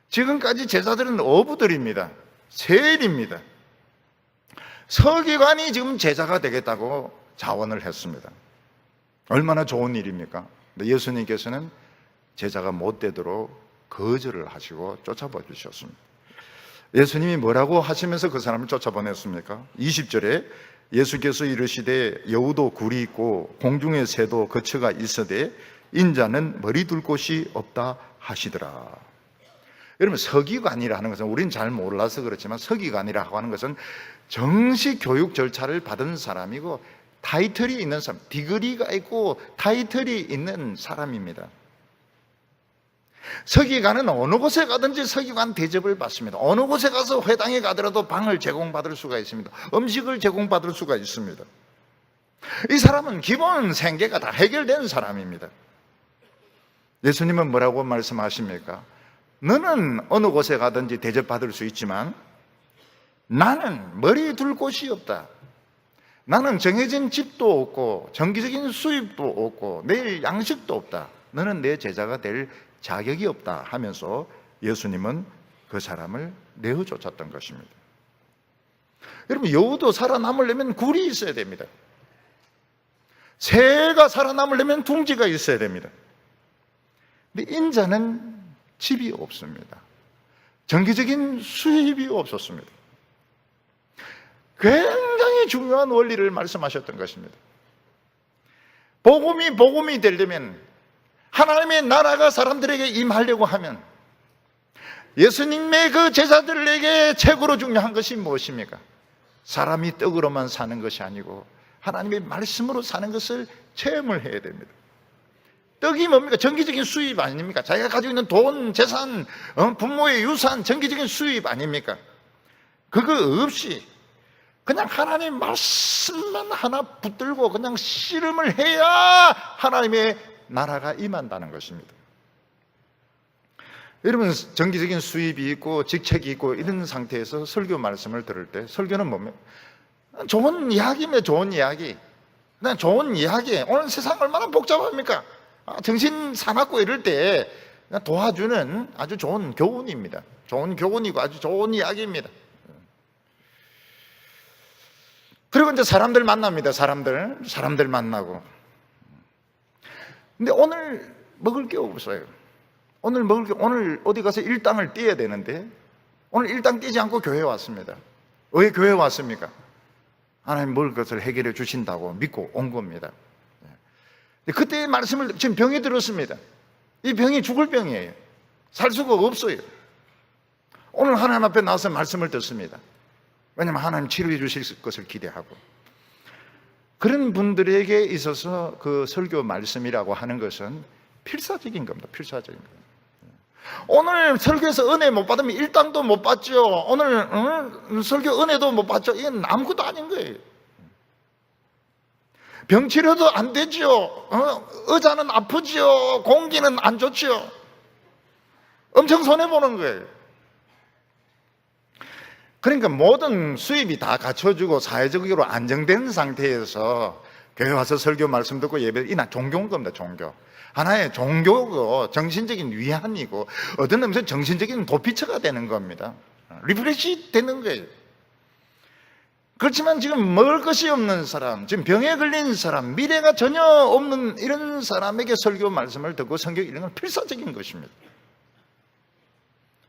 지금까지 제자들은 어부들입니다. 세일입니다. 서기관이 지금 제자가 되겠다고 자원을 했습니다. 얼마나 좋은 일입니까? 근데 예수님께서는 제자가 못 되도록 거절을 하시고 쫓아봐 주셨습니다. 예수님이 뭐라고 하시면서 그 사람을 쫓아보냈습니까? 20절에 예수께서 이르시되 여우도 굴이 있고 공중의 새도 거처가 있으되 인자는 머리 둘 곳이 없다 하시더라. 여러분, 서기관이라 하는 것은 우리는 잘 몰라서 그렇지만 서기관이라고 하는 것은 정식 교육 절차를 받은 사람이고 타이틀이 있는 사람, 디그리가 있고 타이틀이 있는 사람입니다. 서기관은 어느 곳에 가든지 서기관 대접을 받습니다. 어느 곳에 가서 회당에 가더라도 방을 제공받을 수가 있습니다. 음식을 제공받을 수가 있습니다. 이 사람은 기본 생계가 다 해결된 사람입니다. 예수님은 뭐라고 말씀하십니까? 너는 어느 곳에 가든지 대접받을 수 있지만 나는 머리 둘 곳이 없다. 나는 정해진 집도 없고 정기적인 수입도 없고 내일 양식도 없다. 너는 내 제자가 될 자격이 없다 하면서 예수님은 그 사람을 내어 쫓았던 것입니다. 여러분, 여우도 살아남으려면 굴이 있어야 됩니다. 새가 살아남으려면 둥지가 있어야 됩니다. 근데 인자는 집이 없습니다. 정기적인 수입이 없었습니다. 굉장히 중요한 원리를 말씀하셨던 것입니다. 복음이 되려면 하나님의 나라가 사람들에게 임하려고 하면 예수님의 그 제자들에게 최고로 중요한 것이 무엇입니까? 사람이 떡으로만 사는 것이 아니고 하나님의 말씀으로 사는 것을 체험을 해야 됩니다. 떡이 뭡니까? 정기적인 수입 아닙니까? 자기가 가지고 있는 돈, 재산, 부모의 유산, 정기적인 수입 아닙니까? 그거 없이 그냥 하나님 말씀만 하나 붙들고 그냥 씨름을 해야 하나님의 나라가 임한다는 것입니다. 여러분, 정기적인 수입이 있고 직책이 있고 이런 상태에서 설교 말씀을 들을 때 설교는 뭡니까? 좋은 이야기입니다. 좋은 이야기. 그냥 좋은 이야기. 오늘 세상 얼마나 복잡합니까? 정신 사납고 이럴 때 도와주는 아주 좋은 교훈입니다. 좋은 교훈이고 아주 좋은 이야기입니다. 그리고 이제 사람들 만납니다. 사람들 만나고. 근데 오늘 먹을 게 없어요. 오늘 어디 가서 일당을 떼야 되는데 오늘 일당 떼지 않고 교회에 왔습니다. 왜 교회에 왔습니까? 하나님 먹을 것을 해결해 주신다고 믿고 온 겁니다. 그때 말씀을 지금 병이 들었습니다. 이 병이 죽을 병이에요. 살 수가 없어요. 오늘 하나님 앞에 나와서 말씀을 듣습니다. 왜냐하면 하나님 치료해 주실 것을 기대하고. 그런 분들에게 있어서 그 설교 말씀이라고 하는 것은 필사적인 겁니다. 필사적인 겁니다. 오늘 설교에서 은혜 못 받으면 일당도 못 받죠. 오늘 설교 은혜도 못 받죠. 이건 아무것도 아닌 거예요. 병치료도 안 되죠. 의자는 아프죠. 공기는 안 좋죠. 엄청 손해보는 거예요. 그러니까 모든 수입이 다 갖춰주고 사회적으로 안정된 상태에서 교회 와서 설교 말씀 듣고 예배, 이나 종교인 겁니다. 종교. 하나의 종교고 정신적인 위안이고 어떤 의미에서 정신적인 도피처가 되는 겁니다. 리프레시 되는 거예요. 그렇지만 지금 먹을 것이 없는 사람, 지금 병에 걸린 사람, 미래가 전혀 없는 이런 사람에게 설교 말씀을 듣고 성경 읽는 건 필사적인 것입니다.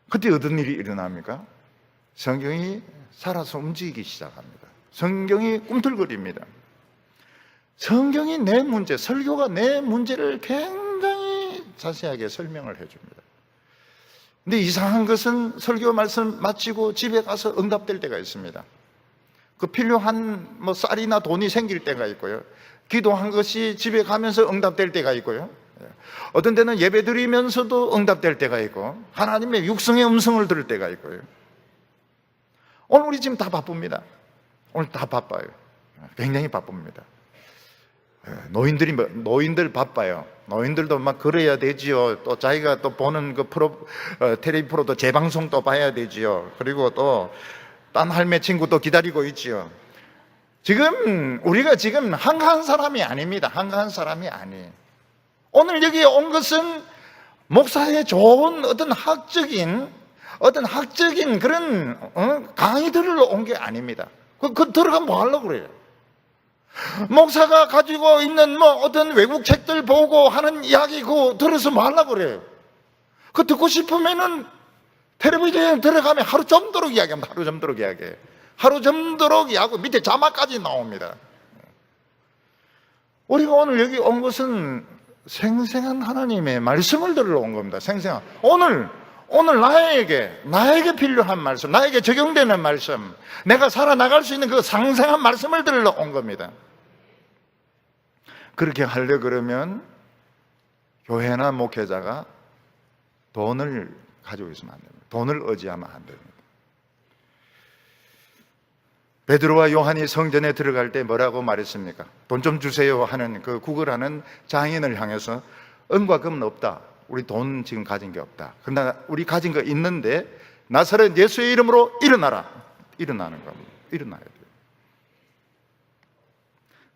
그때 어떤 일이 일어납니까? 성경이 살아서 움직이기 시작합니다. 성경이 꿈틀거립니다. 성경이 내 문제, 설교가 내 문제를 굉장히 자세하게 설명을 해줍니다. 근데 이상한 것은 설교 말씀 마치고 집에 가서 응답될 때가 있습니다. 그 필요한 쌀이나 돈이 생길 때가 있고요. 기도한 것이 집에 가면서 응답될 때가 있고요. 어떤 때는 예배 드리면서도 응답될 때가 있고 하나님의 육성의 음성을 들을 때가 있고요. 오늘 우리 지금 다 바쁩니다. 오늘 다 바빠요. 굉장히 바쁩니다. 노인들 바빠요. 노인들도 막 그래야 되지요. 또 자기가 또 보는 그 텔레비 프로도 재방송 또 봐야 되지요. 그리고 또 딴 할매 친구 또 기다리고 있지요. 지금 우리가 지금 한가한 사람이 아닙니다. 한가한 사람이 아니에요. 오늘 여기 온 것은 목사의 좋은 어떤 학적인 그런 강의 들으러 온 게 아닙니다. 그 들어가면 뭐 하려고 그래요? 목사가 가지고 있는 어떤 외국 책들 보고 하는 이야기 그거 들어서 뭐 하려고 그래요? 그거 듣고 싶으면은 텔레비전에 들어가면 하루 점도록 이야기합니다. 하루 점도록 이야기해요. 하루 점도록 이야기하고 밑에 자막까지 나옵니다. 우리가 오늘 여기 온 것은 생생한 하나님의 말씀을 들으러 온 겁니다. 생생한. 오늘 나에게 필요한 말씀, 나에게 적용되는 말씀, 내가 살아나갈 수 있는 그 상생한 말씀을 들으러 온 겁니다. 그렇게 하려 그러면 교회나 목회자가 돈을 가지고 있으면 안 됩니다. 돈을 의지하면 안 됩니다. 베드로와 요한이 성전에 들어갈 때 뭐라고 말했습니까? 돈 좀 주세요 하는 그 구걸하는 장인을 향해서 은과 금은 없다. 우리 돈 지금 가진 게 없다. 그러나 우리 가진 거 있는데 나사렛 예수의 이름으로 일어나라. 일어나는 겁니다. 일어나야 돼요.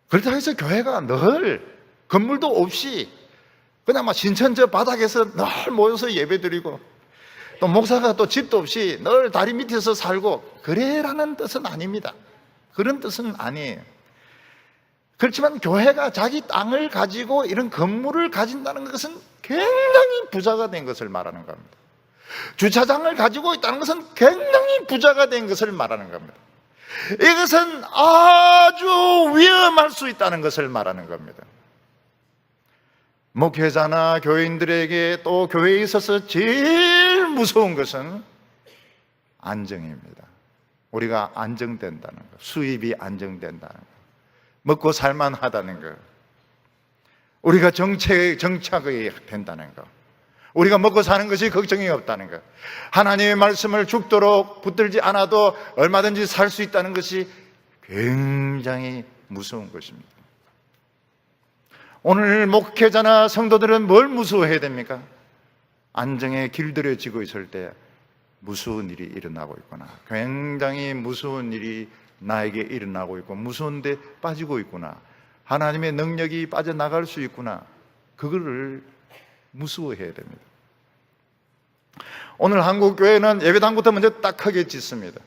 그렇다고 해서 교회가 늘 건물도 없이 그냥 막 신천 저 바닥에서 늘 모여서 예배드리고 또 목사가 또 집도 없이 늘 다리 밑에서 살고 그래라는 뜻은 아닙니다. 그런 뜻은 아니에요. 그렇지만 교회가 자기 땅을 가지고 이런 건물을 가진다는 것은 굉장히 부자가 된 것을 말하는 겁니다. 주차장을 가지고 있다는 것은 굉장히 부자가 된 것을 말하는 겁니다. 이것은 아주 위험할 수 있다는 것을 말하는 겁니다. 목회자나 교인들에게 또 교회에 있어서 제일 무서운 것은 안정입니다. 우리가 안정된다는 것, 수입이 안정된다는 것, 먹고 살만하다는 것, 우리가 정착이 된다는 것, 우리가 먹고 사는 것이 걱정이 없다는 것, 하나님의 말씀을 죽도록 붙들지 않아도 얼마든지 살 수 있다는 것이 굉장히 무서운 것입니다. 오늘 목회자나 성도들은 뭘 무서워해야 됩니까? 안정에 길들여지고 있을 때 무서운 일이 일어나고 있구나, 굉장히 무서운 일이 나에게 일어나고 있고 무서운 데 빠지고 있구나, 하나님의 능력이 빠져나갈 수 있구나, 그거를 무서워해야 됩니다. 오늘 한국 교회는 예배당부터 먼저 딱하게 짓습니다.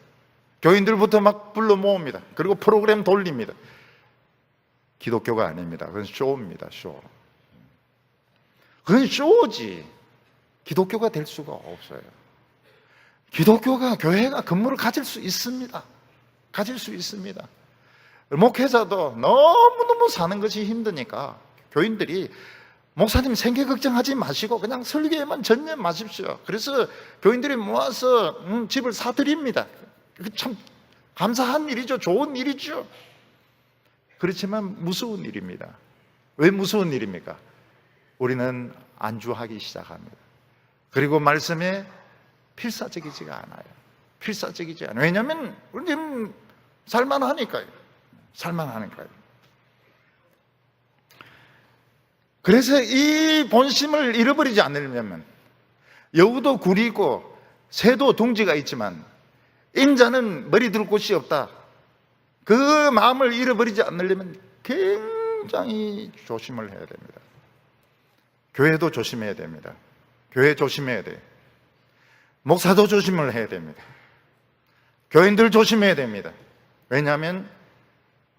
교인들부터 막 불러 모읍니다. 그리고 프로그램 돌립니다. 기독교가 아닙니다. 그건 쇼입니다. 쇼. 그건 쇼지. 기독교가 될 수가 없어요. 기독교가, 교회가 건물을 가질 수 있습니다. 가질 수 있습니다. 목회자도 너무너무 사는 것이 힘드니까 교인들이 목사님 생계 걱정하지 마시고 그냥 설교에만 전념하십시오. 그래서 교인들이 모아서 집을 사드립니다. 참 감사한 일이죠. 좋은 일이죠. 그렇지만 무서운 일입니다. 왜 무서운 일입니까? 우리는 안주하기 시작합니다. 그리고 말씀에 필사적이지가 않아요. 필사적이지 않아요. 왜냐하면 우리는 살만하니까요. 살만하니까요. 그래서 이 본심을 잃어버리지 않으려면, 여우도 굴이고 새도 둥지가 있지만 인자는 머리 둘 곳이 없다, 그 마음을 잃어버리지 않으려면 굉장히 조심을 해야 됩니다. 교회도 조심해야 됩니다. 교회 조심해야 돼요. 목사도 조심을 해야 됩니다. 교인들 조심해야 됩니다. 왜냐하면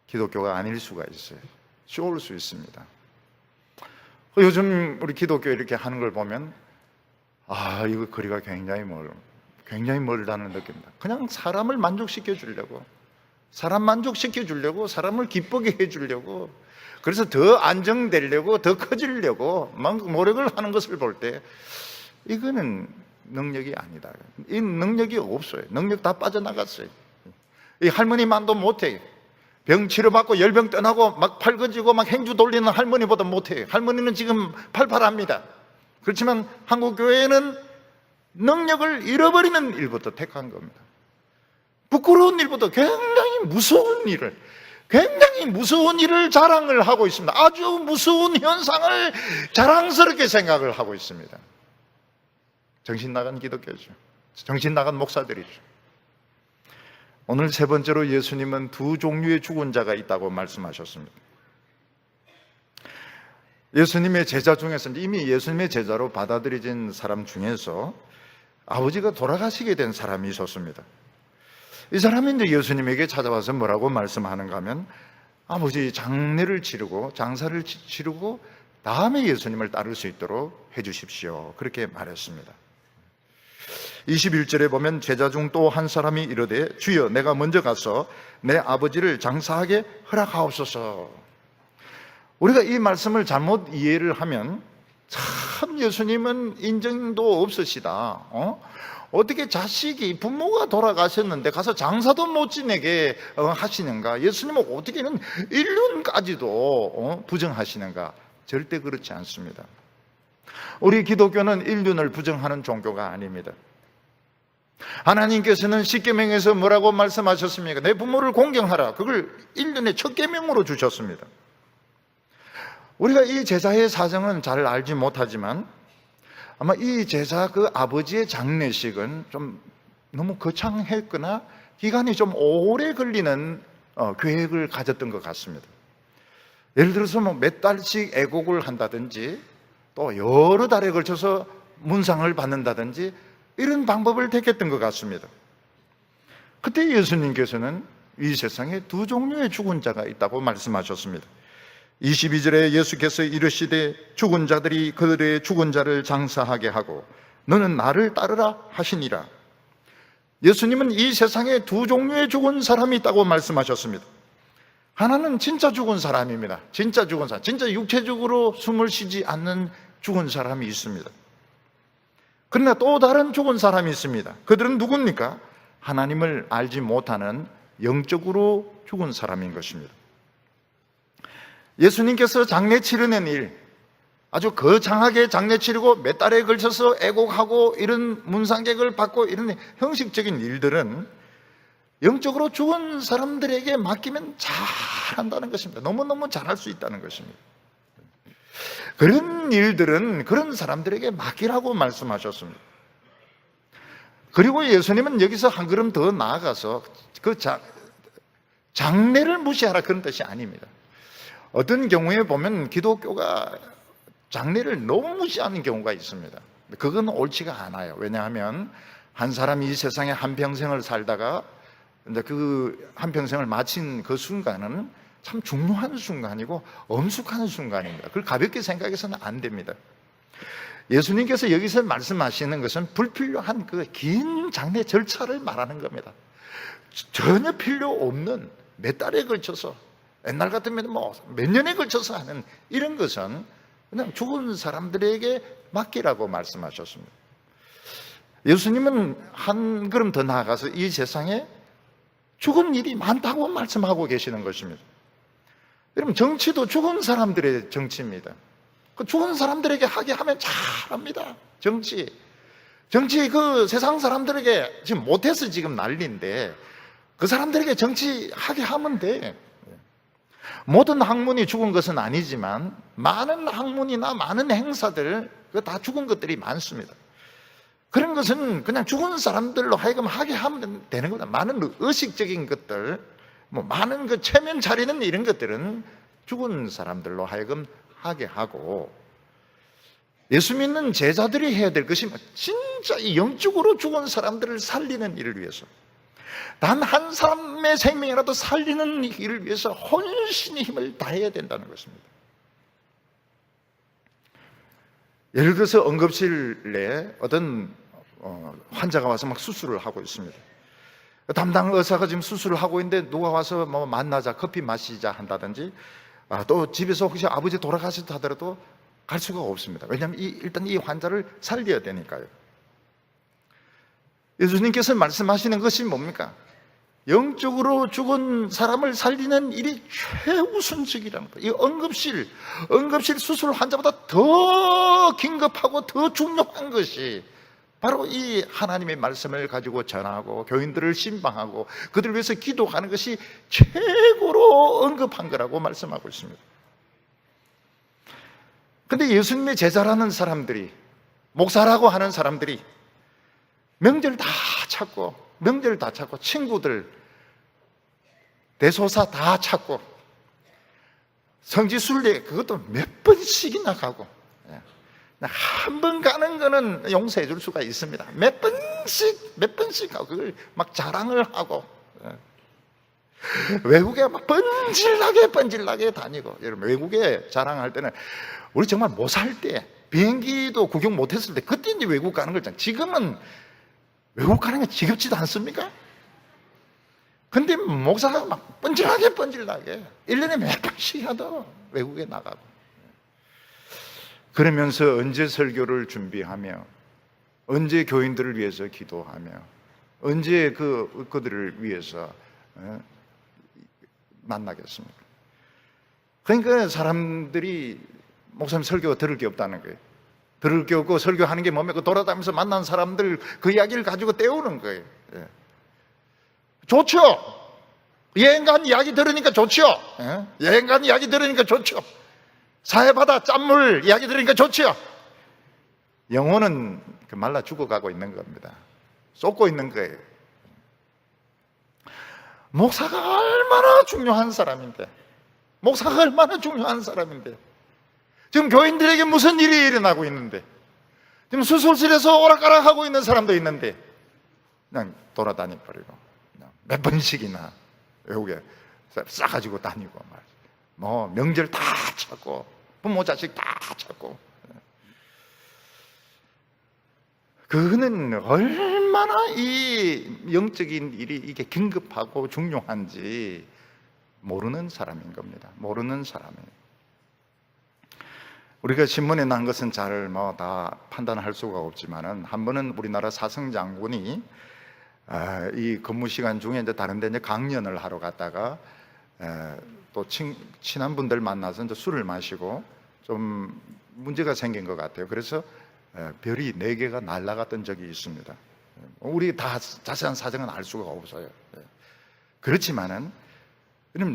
기독교가 아닐 수가 있어요. 쇼올 수 있습니다. 요즘 우리 기독교 이렇게 하는 걸 보면 이거 거리가 굉장히 멀다는 느낌입니다. 그냥 사람을 만족시켜 주려고, 사람을 기쁘게 해 주려고, 그래서 더 안정되려고, 더 커지려고 막 노력을 하는 것을 볼 때 이거는 능력이 아니다. 이 능력이 없어요. 능력 다 빠져나갔어요. 이 할머니만도 못해요. 병 치료받고 열병 떠나고 막 팔거지고 막 행주 돌리는 할머니보다 못해요. 할머니는 지금 팔팔합니다. 그렇지만 한국교회는 능력을 잃어버리는 일부터 택한 겁니다. 부끄러운 일부터 굉장히 무서운 일을 자랑을 하고 있습니다. 아주 무서운 현상을 자랑스럽게 생각을 하고 있습니다. 정신 나간 기독교죠. 정신 나간 목사들이죠. 오늘 세 번째로 예수님은 두 종류의 죽은 자가 있다고 말씀하셨습니다. 예수님의 제자 중에서, 이미 예수님의 제자로 받아들여진 사람 중에서 아버지가 돌아가시게 된 사람이 있었습니다. 이 사람이 이제 예수님에게 찾아와서 뭐라고 말씀하는가 하면, 아버지 장례를 치르고 장사를 치르고 다음에 예수님을 따를 수 있도록 해주십시오, 그렇게 말했습니다. 21절에 보면 제자 중 또 한 사람이 이르되, 주여 내가 먼저 가서 내 아버지를 장사하게 허락하옵소서. 우리가 이 말씀을 잘못 이해를 하면, 참 예수님은 인정도 없으시다, 어떻게 자식이, 부모가 돌아가셨는데 가서 장사도 못 지내게 하시는가, 예수님은 어떻게는 1년까지도 부정하시는가. 절대 그렇지 않습니다. 우리 기독교는 인륜을 부정하는 종교가 아닙니다. 하나님께서는 십계명에서 뭐라고 말씀하셨습니까? 내 부모를 공경하라. 그걸 인륜의 첫 계명으로 주셨습니다. 우리가 이 제자의 사정은 잘 알지 못하지만 아마 이 제자 그 아버지의 장례식은 좀 너무 거창했거나 기간이 좀 오래 걸리는 계획을 가졌던 것 같습니다. 예를 들어서 뭐 몇 달씩 애곡을 한다든지 또 여러 달에 걸쳐서 문상을 받는다든지 이런 방법을 택했던 것 같습니다. 그때 예수님께서는 이 세상에 두 종류의 죽은 자가 있다고 말씀하셨습니다. 22절에 예수께서 이르시되 죽은 자들이 그들의 죽은 자를 장사하게 하고 너는 나를 따르라 하시니라. 예수님은 이 세상에 두 종류의 죽은 사람이 있다고 말씀하셨습니다. 하나는 진짜 죽은 사람입니다. 진짜 죽은 사람, 진짜 육체적으로 숨을 쉬지 않는 죽은 사람이 있습니다. 그러나 또 다른 죽은 사람이 있습니다. 그들은 누굽니까? 하나님을 알지 못하는 영적으로 죽은 사람인 것입니다. 예수님께서 장례 치르는 일, 아주 거창하게 장례 치르고 몇 달에 걸쳐서 애곡하고 이런 문상객을 받고 이런 형식적인 일들은 영적으로 죽은 사람들에게 맡기면 잘한다는 것입니다. 너무너무 잘할 수 있다는 것입니다. 그런 일들은 그런 사람들에게 맡기라고 말씀하셨습니다. 그리고 예수님은 여기서 한 걸음 더 나아가서 그 장례를 무시하라 그런 뜻이 아닙니다. 어떤 경우에 보면 기독교가 장례를 너무 무시하는 경우가 있습니다. 그건 옳지가 않아요. 왜냐하면 한 사람이 이 세상에 한평생을 살다가 이제 그 한평생을 마친 그 순간은 참 중요한 순간이고 엄숙한 순간입니다. 그걸 가볍게 생각해서는 안 됩니다. 예수님께서 여기서 말씀하시는 것은 불필요한 그 긴 장례 절차를 말하는 겁니다. 전혀 필요 없는 몇 달에 걸쳐서, 옛날 같으면 뭐 몇 년에 걸쳐서 하는 이런 것은 그냥 죽은 사람들에게 맡기라고 말씀하셨습니다. 예수님은 한 걸음 더 나아가서 이 세상에 죽은 일이 많다고 말씀하고 계시는 것입니다. 여러분, 정치도 죽은 사람들의 정치입니다. 그 죽은 사람들에게 하게 하면 잘합니다. 정치 그 세상 사람들에게 지금 못해서 지금 난리인데 그 사람들에게 정치하게 하면 돼. 모든 학문이 죽은 것은 아니지만 많은 학문이나 많은 행사들 다 죽은 것들이 많습니다. 그런 것은 그냥 죽은 사람들로 하여금 하게 하면 되는 거다. 많은 의식적인 것들, 뭐 많은 그 체면 차리는 이런 것들은 죽은 사람들로 하여금 하게 하고, 예수 믿는 제자들이 해야 될 것이 진짜 이 영적으로 죽은 사람들을 살리는 일을 위해서, 단 한 사람의 생명이라도 살리는 일을 위해서 혼신의 힘을 다해야 된다는 것입니다. 예를 들어서 응급실에 어떤 환자가 와서 막 수술을 하고 있습니다. 담당 의사가 지금 수술을 하고 있는데 누가 와서 뭐 만나자, 커피 마시자 한다든지, 또 집에서 혹시 아버지 돌아가셨다 하더라도 갈 수가 없습니다. 왜냐하면 일단 이 환자를 살려야 되니까요. 예수님께서 말씀하시는 것이 뭡니까? 영적으로 죽은 사람을 살리는 일이 최우선적이라는 거예요. 이 응급실 수술 환자보다 더 긴급하고 더 중요한 것이 바로 이 하나님의 말씀을 가지고 전하고 교인들을 신방하고 그들을 위해서 기도하는 것이 최고로 응급한 거라고 말씀하고 있습니다. 그런데 예수님의 제자라는 사람들이, 목사라고 하는 사람들이 명절 다 찾고 친구들 대소사 다 찾고 성지순례 그것도 몇 번씩이나 가고, 한 번 가는 거는 용서해 줄 수가 있습니다. 몇 번씩 가고 그걸 막 자랑을 하고, 외국에 막 번질나게 다니고. 여러분, 외국에 자랑할 때는 우리 정말 못 살 때, 비행기도 구경 못 했을 때 그때 이제 외국 가는 거잖아요. 지금은 외국 가는 게 지겹지도 않습니까? 근데 목사가 막 번질나게 1년에 몇 번씩이라도 외국에 나가고, 그러면서 언제 설교를 준비하며, 언제 교인들을 위해서 기도하며, 언제 그들을 위해서 만나겠습니까? 그러니까 사람들이 목사님 설교 들을 게 없다는 거예요. 들을 게 없고 설교하는 게 뭡니까? 돌아다니면서 만난 사람들 그 이야기를 가지고 때우는 거예요. 좋죠. 여행 간 이야기 들으니까 좋죠. 여행 간 이야기 들으니까 좋죠. 사해바다 짠물 이야기 들으니까 좋죠. 영혼은 말라 죽어가고 있는 겁니다. 쏟고 있는 거예요. 목사가 얼마나 중요한 사람인데, 지금 교인들에게 무슨 일이 일어나고 있는데, 지금 수술실에서 오락가락하고 있는 사람도 있는데 그냥 돌아다니버리고 몇 번씩이나 외국에 싸가지고 다니고, 뭐 명절 다 찾고 부모 자식 다 찾고. 그거는 얼마나 이 영적인 일이 이게 긴급하고 중요한지 모르는 사람인 겁니다. 모르는 사람이에요. 우리가 신문에 난 것은 잘 다 판단할 수가 없지만은, 한 번은 우리나라 사성 장군이 이 근무 시간 중에 이제 다른 데 이제 강연을 하러 갔다가 또 친한 분들 만나서 이제 술을 마시고 좀 문제가 생긴 것 같아요. 그래서 별이 4개가 날아갔던 적이 있습니다. 우리 다 자세한 사정은 알 수가 없어요. 그렇지만은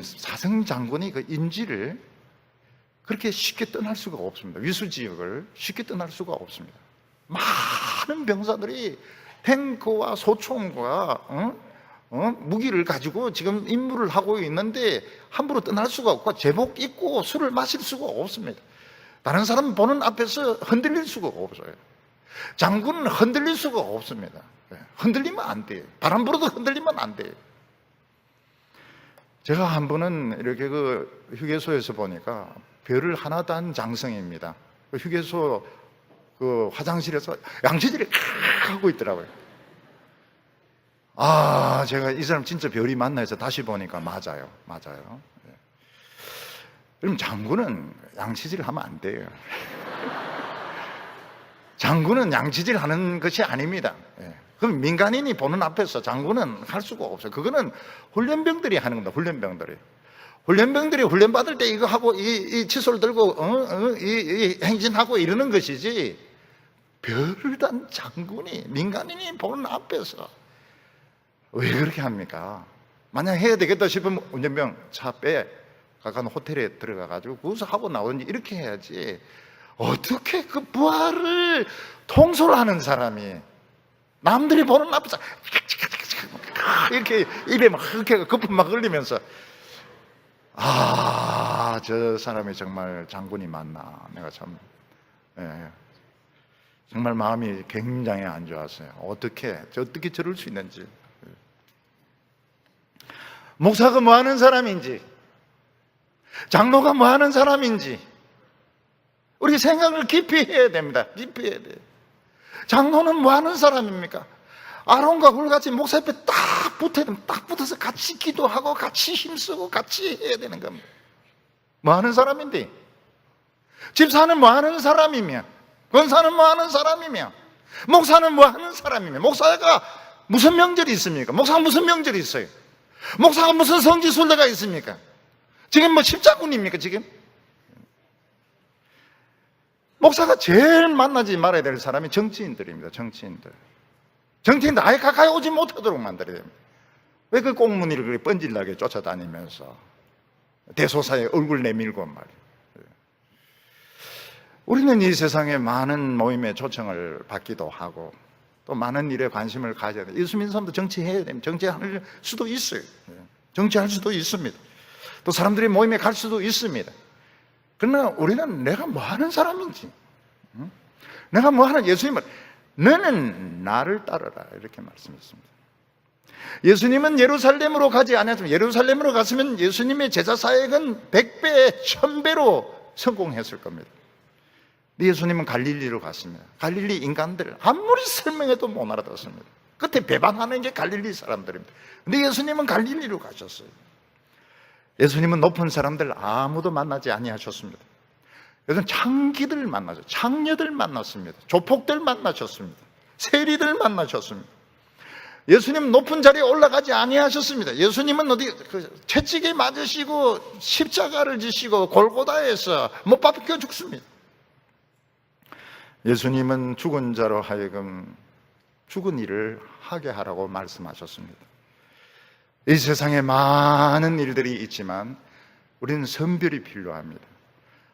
사성 장군이 그 임지를 그렇게 쉽게 떠날 수가 없습니다. 위수 지역을 쉽게 떠날 수가 없습니다. 많은 병사들이 탱크와 소총과 무기를 가지고 지금 임무를 하고 있는데 함부로 떠날 수가 없고 제복 입고 술을 마실 수가 없습니다. 다른 사람 보는 앞에서 흔들릴 수가 없어요. 장군은 흔들릴 수가 없습니다. 흔들리면 안 돼요. 바람 불어도 흔들리면 안 돼요. 제가 한 번은 이렇게 그 휴게소에서 보니까 별을 하나 단 장성입니다. 그 휴게소 그 화장실에서 양치질을 하고 있더라고요. 제가 이 사람 진짜 별이 맞나 해서 다시 보니까 맞아요. 그럼 장군은 양치질을 하면 안 돼요. 장군은 양치질 하는 것이 아닙니다. 그럼 민간인이 보는 앞에서 장군은 할 수가 없어요. 그거는 훈련병들이 하는 겁니다. 훈련병들이 훈련 받을 때 이거 하고 이 칫솔 들고 이 행진하고 이러는 것이지, 별을 단 장군이 민간인이 보는 앞에서 왜 그렇게 합니까? 만약 해야 되겠다 싶으면 운전병 차 빼, 가까운 호텔에 들어가가지고 거기서 하고 나오든지 이렇게 해야지. 어떻게 그 부하를 통솔하는 사람이 남들이 보는 앞에서 이렇게 입에 막 이렇게 거품 막 흘리면서 저 사람이 정말 장군이 맞나. 내가 참 정말 마음이 굉장히 안 좋았어요. 어떻게 저럴 수 있는지. 목사가 뭐 하는 사람인지, 장로가 뭐 하는 사람인지 우리 생각을 깊이 해야 됩니다. 깊이 해야 돼요. 장로는 뭐 하는 사람입니까? 아론과 훌같이 목사 옆에 딱 붙어야 됩니다. 딱 붙어서 같이 기도하고 같이 힘쓰고 같이 해야 되는 겁니다. 뭐 하는 사람인데? 집사는 뭐 하는 사람이며, 권사는 뭐 하는 사람이며, 목사는 뭐 하는 사람이며, 목사가 무슨 명절이 있습니까? 목사가 무슨 명절이 있어요? 목사가 무슨 성지순례가 있습니까? 지금 뭐 십자군입니까 지금? 목사가 제일 만나지 말아야 될 사람이 정치인들입니다. 정치인들 아예 가까이 오지 못하도록 만들어야 됩니다. 왜 그 꽁무니를 그렇게 뻔질나게 쫓아다니면서 대소사에 얼굴 내밀고 말이에요. 우리는 이 세상에 많은 모임에 초청을 받기도 하고 또 많은 일에 관심을 가져야 돼요. 예수 믿는 사람도 정치해야 됩니다. 정치할 수도 있어요. 정치할 수도 있습니다. 또 사람들이 모임에 갈 수도 있습니다. 그러나 우리는 내가 뭐 하는 사람인지, 내가 뭐 하는, 예수님은 너는 나를 따르라 이렇게 말씀했습니다. 예수님은 예루살렘으로 가지 않았으면, 예루살렘으로 갔으면 예수님의 제자 사역은 100배, 1000배로 성공했을 겁니다. 근데 예수님은 갈릴리로 갔습니다. 갈릴리 인간들 아무리 설명해도 못 알아듣습니다. 끝에 배반하는 게 갈릴리 사람들입니다. 근데 예수님은 갈릴리로 가셨어요. 예수님은 높은 사람들 아무도 만나지 아니하셨습니다. 예수님은 창기들 만나셨어요. 창녀들 만났습니다. 조폭들 만나셨습니다. 세리들 만나셨습니다. 예수님 높은 자리에 올라가지 아니하셨습니다. 예수님은 어디 채찍에 맞으시고 십자가를 지시고 골고다에서 못 박혀 죽습니다. 예수님은 죽은 자로 하여금 죽은 일을 하게 하라고 말씀하셨습니다. 이 세상에 많은 일들이 있지만 우리는 선별이 필요합니다.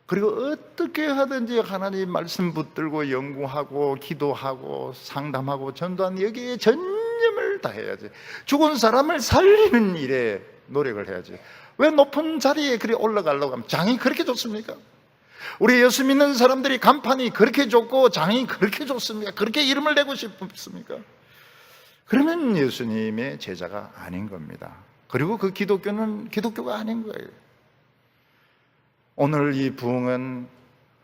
그리고 어떻게 하든지 하나님 말씀 붙들고 연구하고 기도하고 상담하고 전도하는 여기에 전념을 다해야지. 죽은 사람을 살리는 일에 노력을 해야지. 왜 높은 자리에 그리 올라가려고 하면 장이 그렇게 좋습니까? 우리 예수 믿는 사람들이 간판이 그렇게 좋고 장이 그렇게 좋습니까? 그렇게 이름을 내고 싶습니까? 그러면 예수님의 제자가 아닌 겁니다. 그리고 그 기독교는 기독교가 아닌 거예요. 오늘 이 부흥은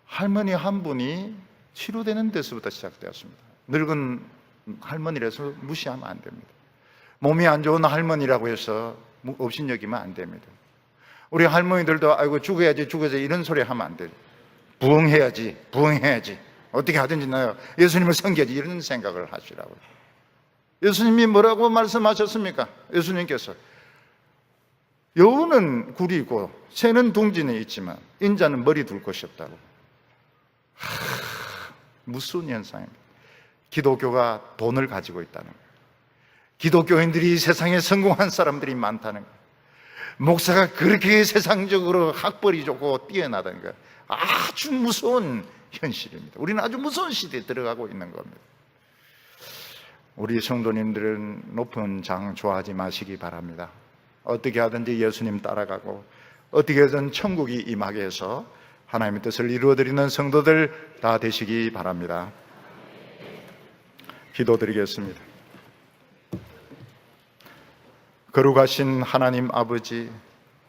할머니 한 분이 치료되는 데서부터 시작되었습니다. 늙은 할머니라서 무시하면 안 됩니다. 몸이 안 좋은 할머니라고 해서 업신여기면 안 됩니다. 우리 할머니들도 아이고 죽어야지 이런 소리 하면 안 돼요. 부흥해야지. 어떻게 하든지 나요. 예수님을 섬겨야지 이런 생각을 하시라고요. 예수님이 뭐라고 말씀하셨습니까? 예수님께서 여우는 구리고 새는 둥지는 있지만 인자는 머리 둘 곳이 없다고. 무서운 현상입니다. 기독교가 돈을 가지고 있다는 거예요. 기독교인들이 세상에 성공한 사람들이 많다는 거예요. 목사가 그렇게 세상적으로 학벌이 좋고 뛰어나다는 거예요. 아주 무서운 현실입니다. 우리는 아주 무서운 시대에 들어가고 있는 겁니다. 우리 성도님들은 높은 장 좋아하지 마시기 바랍니다. 어떻게 하든지 예수님 따라가고 어떻게든 천국이 임하게 해서 하나님의 뜻을 이루어드리는 성도들 다 되시기 바랍니다. 기도드리겠습니다. 거룩하신 하나님 아버지,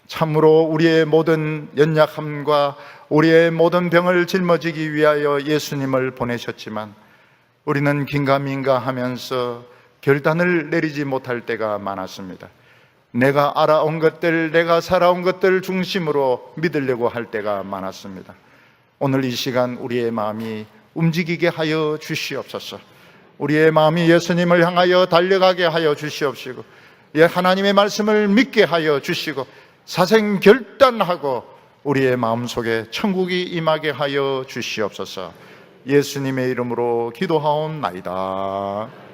참으로 우리의 모든 연약함과 우리의 모든 병을 짊어지기 위하여 예수님을 보내셨지만 우리는 긴가민가 하면서 결단을 내리지 못할 때가 많았습니다. 내가 알아온 것들, 내가 살아온 것들 중심으로 믿으려고 할 때가 많았습니다. 오늘 이 시간 우리의 마음이 움직이게 하여 주시옵소서. 우리의 마음이 예수님을 향하여 달려가게 하여 주시옵시고, 하나님의 말씀을 믿게 하여 주시고, 사생 결단하고 우리의 마음속에 천국이 임하게 하여 주시옵소서. 예수님의 이름으로 기도하옵나이다.